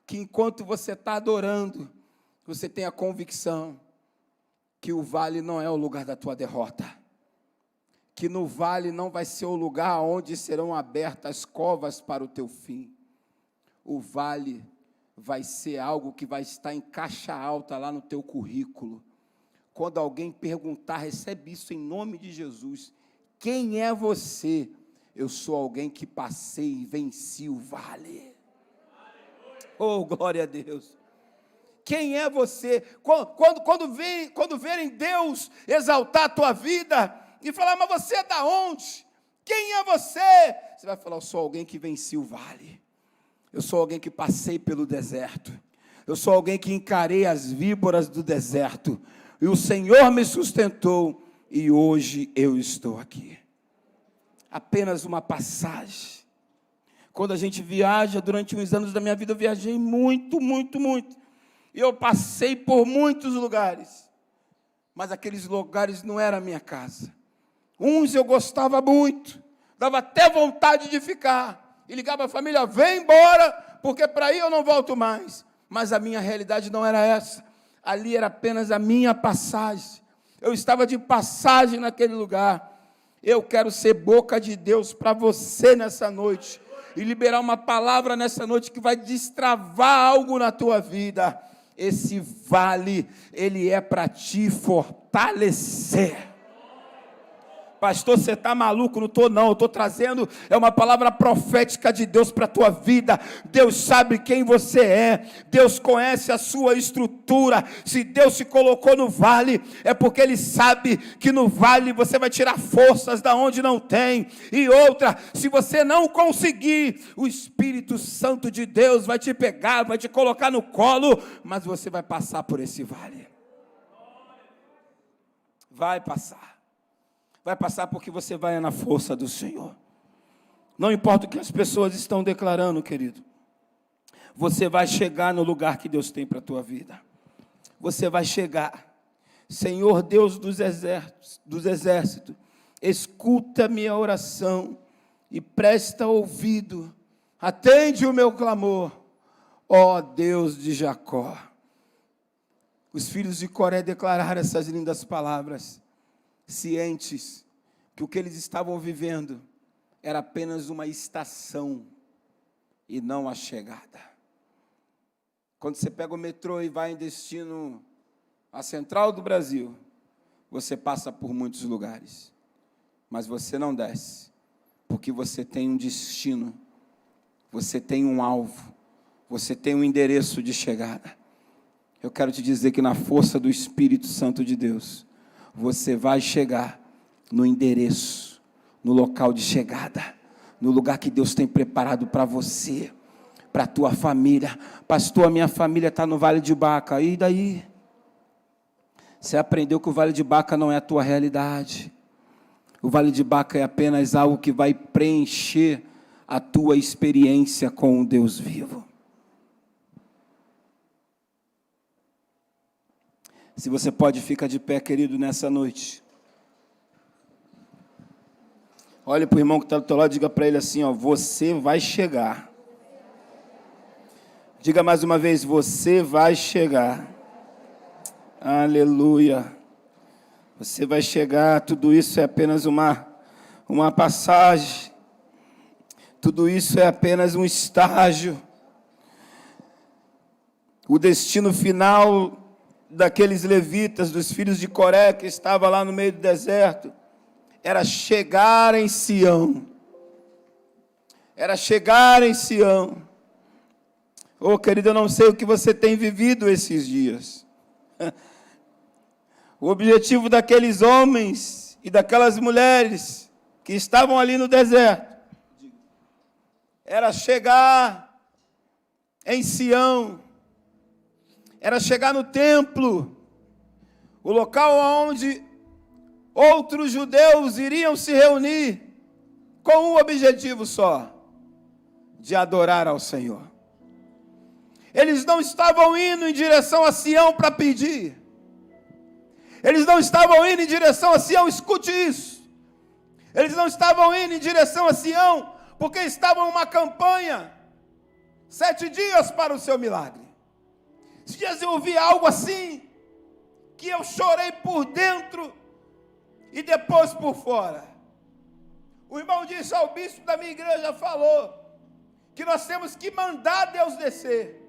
que enquanto você está adorando, você tem a convicção que o vale não é o lugar da tua derrota, que no vale não vai ser o lugar onde serão abertas covas para o teu fim. O vale vai ser algo que vai estar em caixa alta lá no teu currículo. Quando alguém perguntar, recebe isso em nome de Jesus: quem é você? Eu sou alguém que passei e venci o vale. Oh, glória a Deus. Quem é você? Quando verem Deus exaltar a tua vida e falar: mas você é da onde? Quem é você? Você vai falar: eu sou alguém que venci o vale. Eu sou alguém que passei pelo deserto. Eu sou alguém que encarei as víboras do deserto. E o Senhor me sustentou. E hoje eu estou aqui. Apenas uma passagem. Quando a gente viaja, durante uns anos da minha vida, eu viajei muito. E eu passei por muitos lugares. Mas aqueles lugares não eram a minha casa. Uns eu gostava muito. Dava até vontade de ficar. E ligava a família: vem embora, porque para aí eu não volto mais. Mas a minha realidade não era essa. Ali era apenas a minha passagem. Eu estava de passagem naquele lugar. Eu quero ser boca de Deus para você nessa noite. E liberar uma palavra nessa noite que vai destravar algo na tua vida. Esse vale, ele é para te fortalecer. Pastor, você está maluco? Não estou não, eu estou trazendo, é uma palavra profética de Deus para a tua vida. Deus sabe quem você é, Deus conhece a sua estrutura. Se Deus te colocou no vale, é porque Ele sabe que no vale você vai tirar forças da onde não tem. E outra, se você não conseguir, o Espírito Santo de Deus vai te pegar, vai te colocar no colo, mas você vai passar por esse vale. Vai passar. Vai passar porque você vai na força do Senhor. Não importa o que as pessoas estão declarando, querido. Você vai chegar no lugar que Deus tem para a tua vida. Você vai chegar. Senhor Deus dos exércitos, escuta minha oração e presta ouvido. Atende o meu clamor, ó Deus de Jacó. Os filhos de Coré declararam essas lindas palavras, cientes que o que eles estavam vivendo era apenas uma estação e não a chegada. Quando você pega o metrô e vai em destino à central do Brasil, você passa por muitos lugares, mas você não desce, porque você tem um destino, você tem um alvo, você tem um endereço de chegada. Eu quero te dizer que na força do Espírito Santo de Deus, você vai chegar no endereço, no local de chegada, no lugar que Deus tem preparado para você, para a tua família. Pastor, a minha família está no Vale de Baca, e daí? Você aprendeu que o Vale de Baca não é a tua realidade. O Vale de Baca é apenas algo que vai preencher a tua experiência com o Deus vivo. Se você pode, fica de pé, querido, nessa noite. Olha para o irmão que está do teu lado e diga para ele assim, ó, você vai chegar. Diga mais uma vez, você vai chegar. Aleluia. Você vai chegar, tudo isso é apenas uma passagem. Tudo isso é apenas um estágio. O destino final daqueles levitas, dos filhos de Coré, que estava lá no meio do deserto, era chegar em Sião. Era chegar em Sião. Oh, querido, eu não sei o que você tem vivido esses dias. O objetivo daqueles homens e daquelas mulheres que estavam ali no deserto era chegar em Sião, era chegar no templo, o local onde outros judeus iriam se reunir com um objetivo só, de adorar ao Senhor. Eles não estavam indo em direção a Sião para pedir. Eles não estavam indo em direção a Sião, escute isso. Eles não estavam indo em direção a Sião, porque estavam em uma campanha, 7 dias para o seu milagre. Esses dias eu ouvi algo assim, que eu chorei por dentro e depois por fora. O irmão disse ao bispo da minha igreja, falou, que nós temos que mandar Deus descer.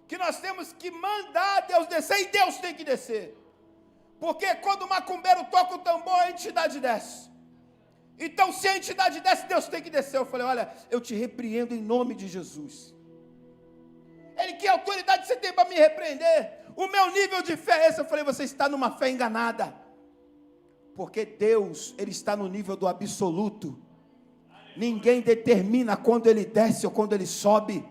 Que nós temos que mandar Deus descer, e Deus tem que descer. Porque quando o macumbeiro toca o tambor, a entidade desce. Então, se a entidade desce, Deus tem que descer. Eu falei, olha, eu te repreendo em nome de Jesus. Ele, que autoridade você tem para me repreender? O meu nível de fé é esse. Eu falei, você está numa fé enganada. Porque Deus, Ele está no nível do absoluto. Ninguém determina quando Ele desce ou quando Ele sobe.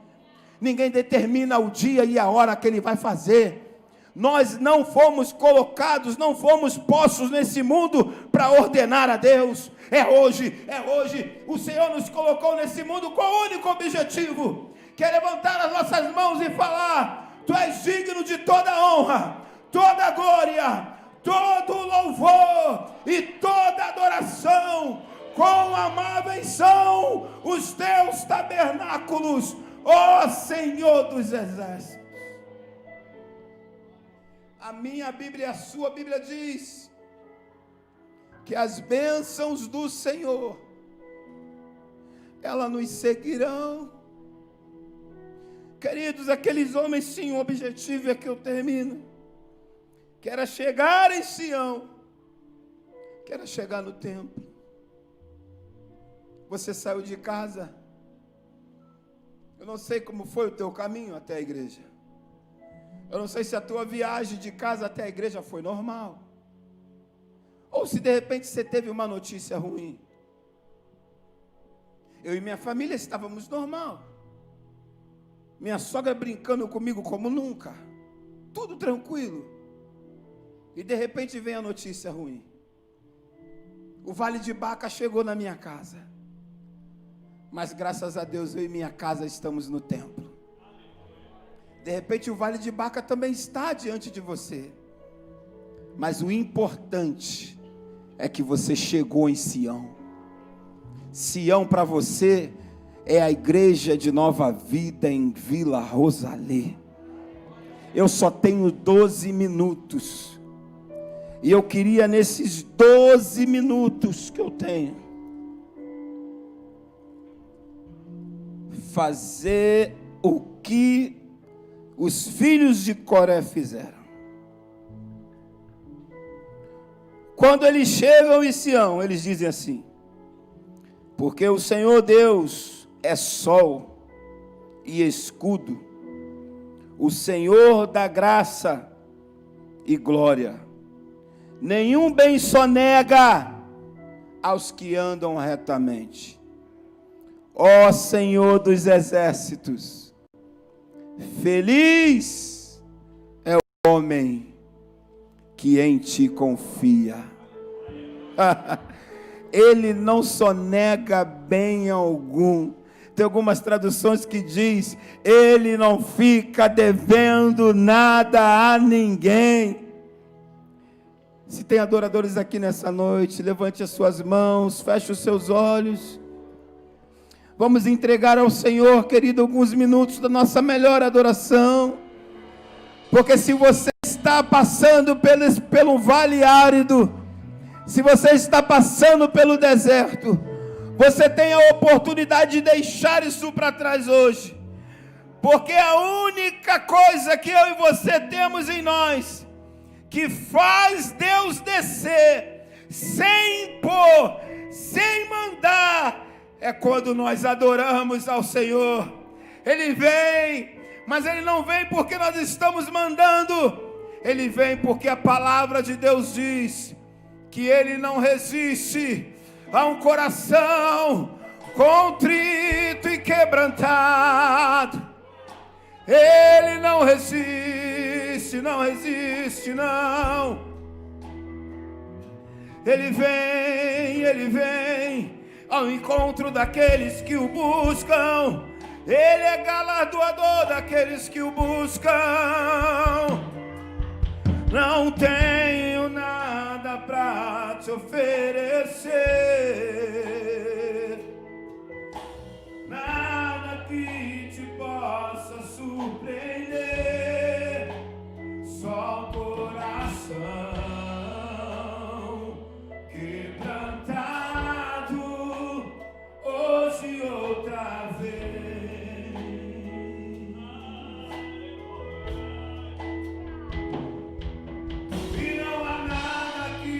Ninguém determina o dia e a hora que Ele vai fazer. Nós não fomos colocados, não fomos postos nesse mundo para ordenar a Deus. É hoje. O Senhor nos colocou nesse mundo com o único objetivo, que é levantar as nossas mãos e falar, Tu és digno de toda honra, toda glória, todo louvor e toda adoração. Quão amáveis são os Teus tabernáculos, ó Senhor dos exércitos. A minha Bíblia e a sua Bíblia diz que as bênçãos do Senhor, elas nos seguirão. Queridos, aqueles homens tinham um objetivo, é que eu termino, que era chegar em Sião, que era chegar no templo. Você saiu de casa, eu não sei como foi o teu caminho até a igreja. Eu não sei se a tua viagem de casa até a igreja foi normal. Ou se de repente você teve uma notícia ruim. Eu e minha família estávamos normal. Minha sogra brincando comigo como nunca. Tudo tranquilo. E de repente vem a notícia ruim. O Vale de Baca chegou na minha casa. Mas graças a Deus eu e minha casa estamos no templo. De repente o Vale de Baca também está diante de você. Mas o importante é que você chegou em Sião. Sião para você é a igreja de Nova Vida em Vila Rosalê. Eu só tenho 12 minutos. E eu queria nesses 12 minutos que eu tenho fazer o que os filhos de Coré fizeram. Quando eles chegam em Sião, eles dizem assim: porque o Senhor Deus é sol e escudo, o Senhor dá graça e glória. Nenhum bem sonega aos que andam retamente. Ó Senhor dos exércitos, feliz é o homem que em ti confia. Ele não sonega bem algum. Tem algumas traduções que diz: ele não fica devendo nada a ninguém. Se tem adoradores aqui nessa noite, levante as suas mãos, feche os seus olhos. Vamos entregar ao Senhor, querido, alguns minutos da nossa melhor adoração. Porque se você está passando pelo vale árido, se você está passando pelo deserto, você tem a oportunidade de deixar isso para trás hoje. Porque a única coisa que eu e você temos em nós, que faz Deus descer, sem impor, sem mandar, é quando nós adoramos ao Senhor. Ele vem, mas Ele não vem porque nós estamos mandando. Ele vem porque a palavra de Deus diz que Ele não resiste a um coração contrito e quebrantado. Ele não resiste, não resiste, não. Ele vem ao encontro daqueles que o buscam. Ele é galardoador daqueles que o buscam. Não tenho nada para te oferecer, nada que te possa surpreender, só o coração quebrantado, hoje outra vez. E não há nada que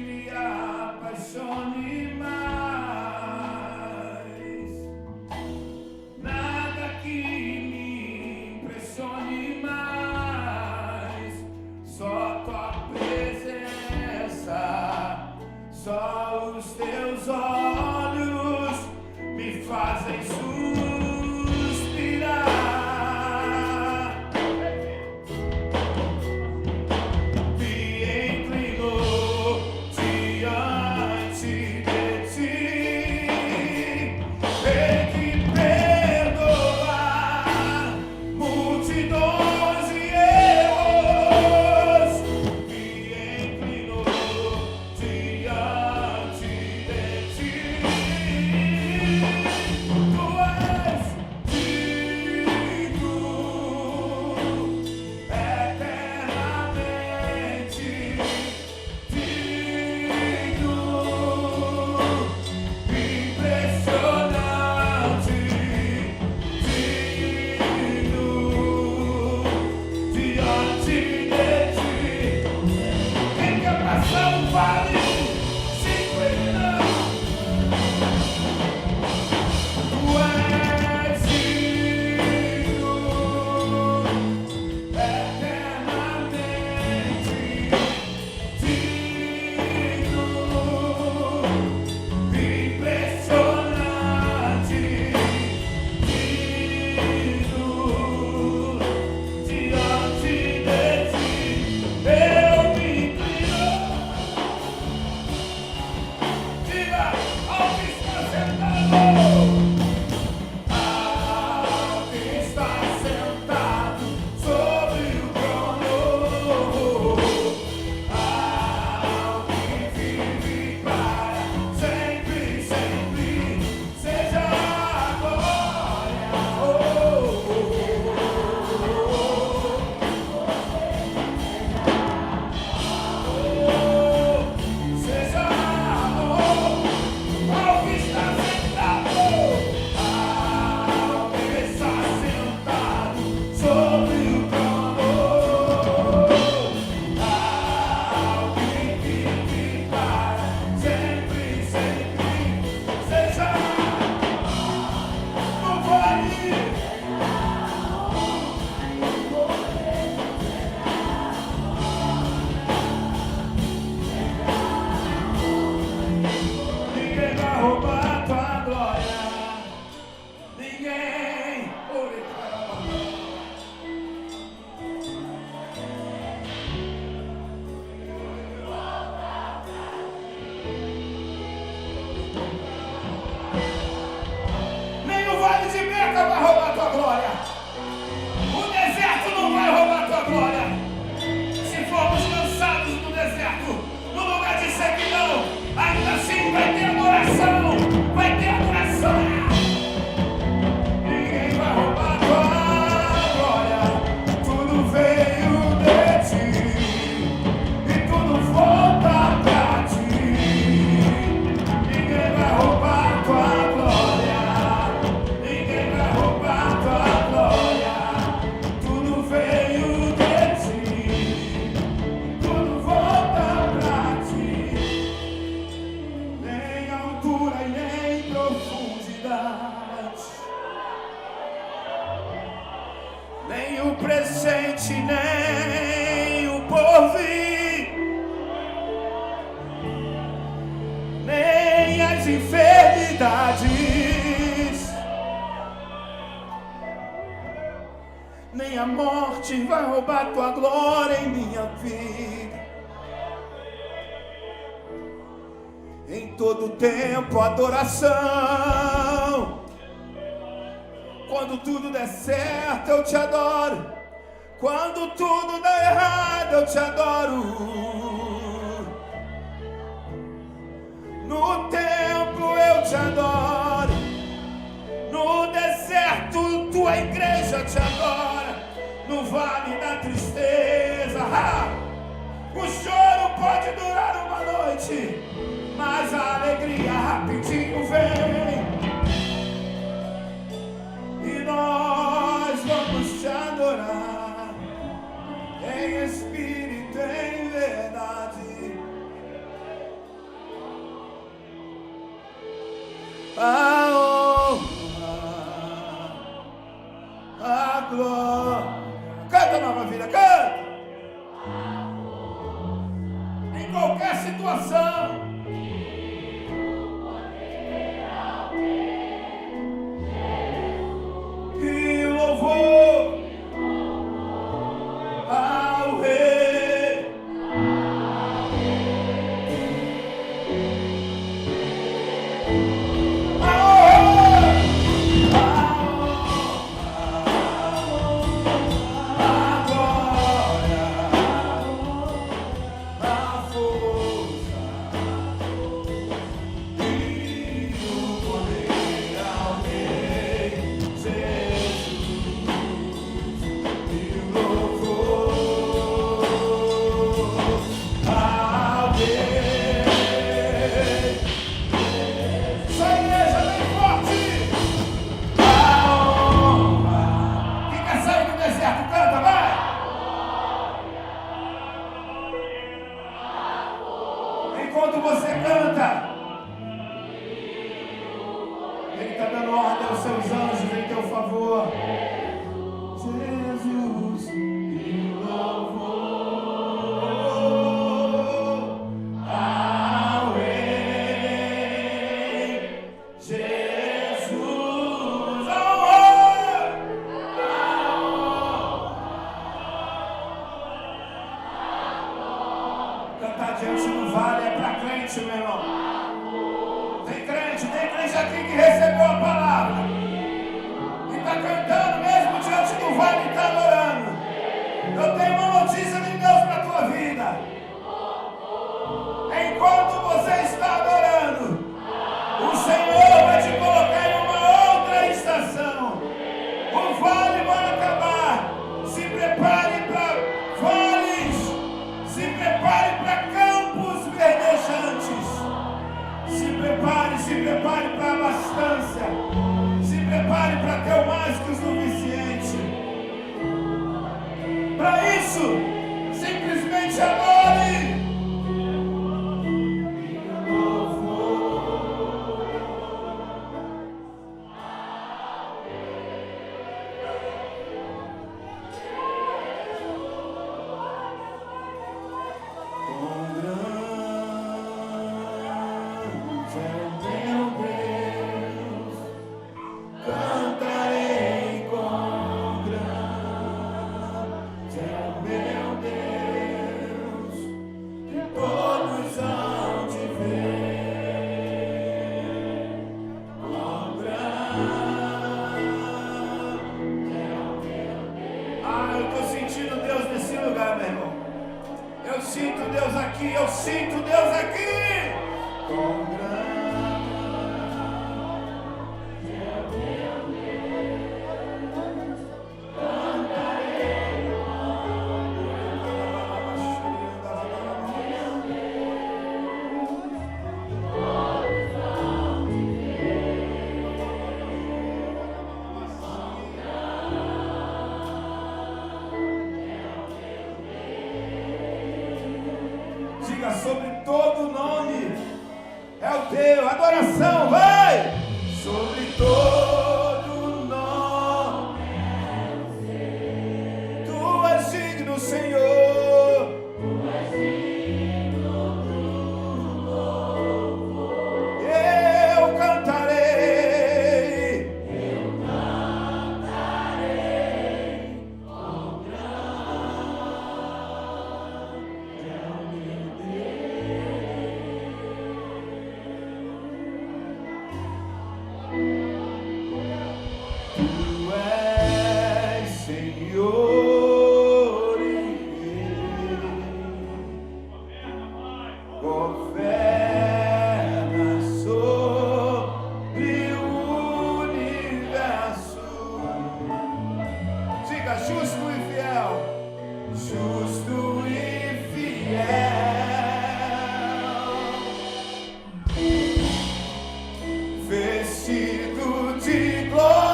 me apaixone mais verdades. Nem a morte vai roubar tua glória em minha vida. Em todo tempo, adoração. Quando tudo der certo, eu te adoro. Quando tudo dá errado, eu te adoro. No templo eu te adoro. No deserto, tua igreja te adora. No vale da tristeza, o choro pode durar uma noite, mas a alegria rapidinho vem. E nós vamos te adorar em espírito, em verdade. A honra, a glória. Canta, Nova Vida, canta. Em qualquer situação. E louvor ao Rei. Enquanto você canta, Ele está dando ordem aos seus anjos em teu favor. Jesus, e louvor ao Rei. Jesus, cantar diante do vale é para crente, meu irmão. Tem crente aqui que recebeu a palavra e está cantando mesmo diante do vale e está adorando. Eu tenho uma notícia de Deus para a tua vida. Enquanto você está adorando, o Senhor vai te colocar em uma outra estação. O vale vai acabar. Se prepare para vales. Se prepare para campos verdejantes. Se prepare para a abastança. Se prepare para ter o mais que o suficiente. Para isso, simplesmente adore. Eu sinto Deus aqui. Diga: sobre todo nome é o teu. Adoração, vai! Sobre todo nome é o teu. Tu és digno, Senhor. Tu és digno do louvor. Eu cantarei. governa sobre o universo. Diga: justo e fiel, justo e fiel, vestido de glória.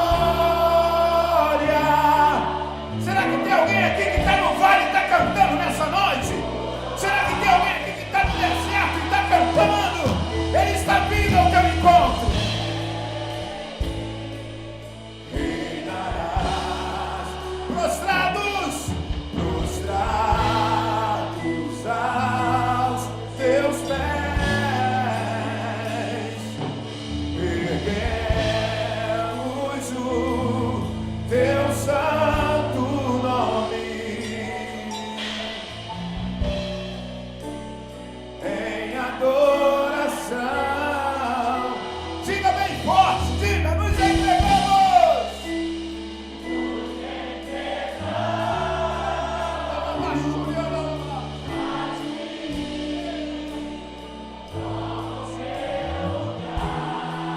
Será que tem alguém aqui que está no vale e está cantando nessa noite? Será que tem alguém aqui que está no deserto e está cantando? Ele está vindo ao teu encontro. Reinarás prostrados aos teus pés. Erguemos o teu santo nome em adoração. Diga bem forte, diga: nos entregamos.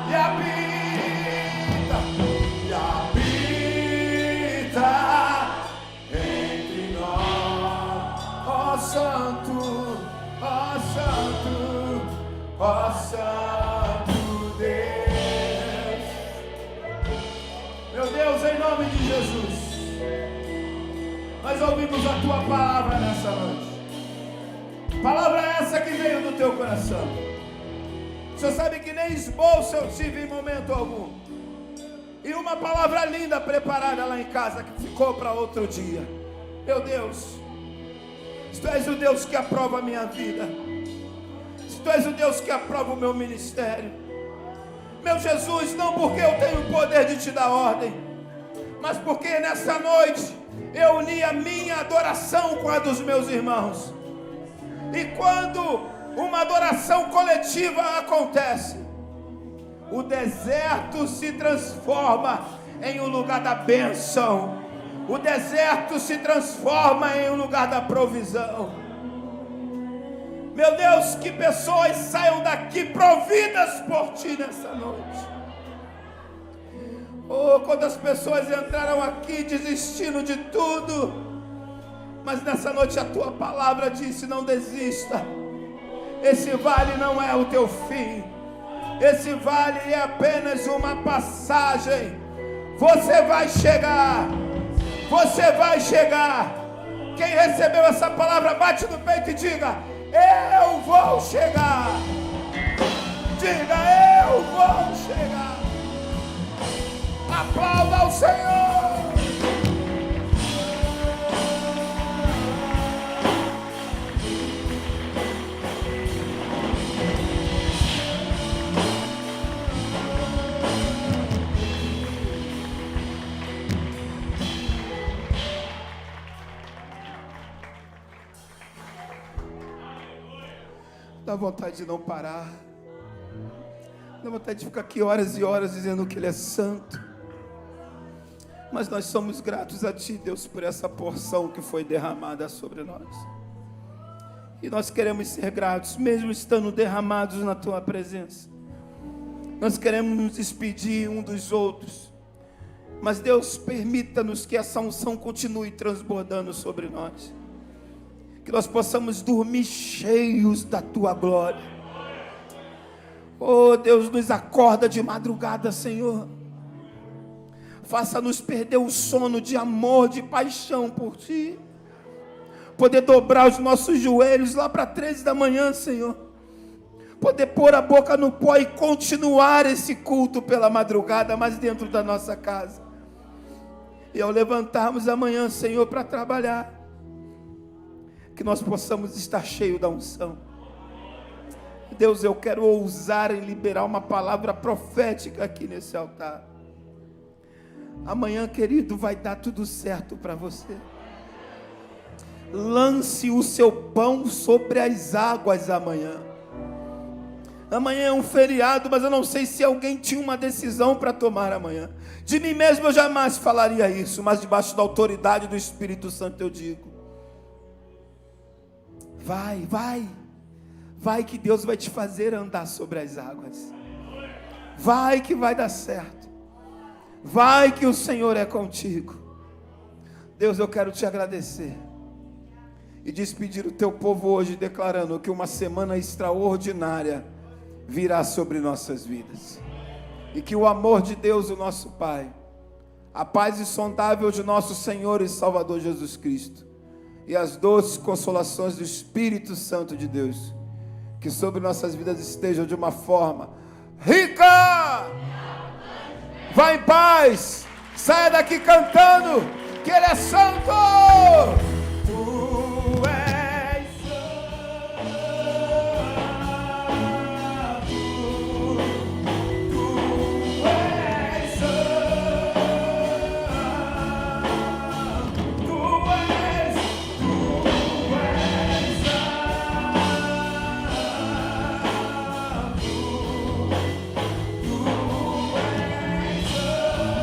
E habita entre nós, ó Santo, ó Santo, ó Santo Deus. Meu Deus, em nome de Jesus, nós ouvimos a tua palavra nessa noite. Palavra essa que veio do teu coração. O Senhor sabe que nem esboço eu tive em momento algum. E uma palavra linda preparada lá em casa que ficou para outro dia. Meu Deus, se tu és o Deus que aprova a minha vida, se tu és o Deus que aprova o meu ministério, meu Jesus, não porque eu tenho o poder de te dar ordem, mas porque nessa noite eu uni a minha adoração com a dos meus irmãos. E quando uma adoração coletiva acontece, o deserto se transforma em um lugar da bênção. O deserto se transforma em um lugar da provisão. Meu Deus, que pessoas saiam daqui providas por Ti nessa noite. Oh, quantas pessoas entraram aqui desistindo de tudo, mas nessa noite a Tua palavra disse: não desista. Esse vale não é o teu fim. Esse vale é apenas uma passagem. Você vai chegar. Você vai chegar. Quem recebeu essa palavra, bate no peito e diga: eu vou chegar. Diga: eu vou chegar. Aplauda ao Senhor. Dá vontade de não parar. Dá vontade de ficar aqui horas e horas dizendo que Ele é santo. Mas nós somos gratos a Ti, Deus, por essa porção que foi derramada sobre nós. E nós queremos ser gratos, mesmo estando derramados na Tua presença. Nós queremos nos despedir um dos outros. Mas Deus, permita-nos que essa unção continue transbordando sobre nós. Que nós possamos dormir cheios da Tua glória. Oh Deus, nos acorda de madrugada, Senhor. Faça-nos perder o sono de amor, de paixão por Ti. Poder dobrar os nossos joelhos lá para 13 da manhã, Senhor. Poder pôr a boca no pó e continuar esse culto pela madrugada, mas dentro da nossa casa. E ao levantarmos amanhã, Senhor, para trabalhar, que nós possamos estar cheios da unção. Deus, eu quero ousar em liberar uma palavra profética aqui nesse altar. Amanhã, querido, vai dar tudo certo para você. Lance o seu pão sobre as águas amanhã. Amanhã é um feriado, mas eu não sei se alguém tinha uma decisão para tomar amanhã. De mim mesmo eu jamais falaria isso, mas debaixo da autoridade do Espírito Santo eu digo: vai Vai que Deus vai te fazer andar sobre as águas. Vai que vai dar certo. Vai que o Senhor é contigo. Deus, eu quero te agradecer e despedir o teu povo hoje, declarando que uma semana extraordinária virá sobre nossas vidas. E que o amor de Deus, o nosso Pai, a paz insondável de nosso Senhor e Salvador Jesus Cristo, e as doces consolações do Espírito Santo de Deus, que sobre nossas vidas estejam de uma forma rica. Vá em paz, saia daqui cantando que Ele é santo.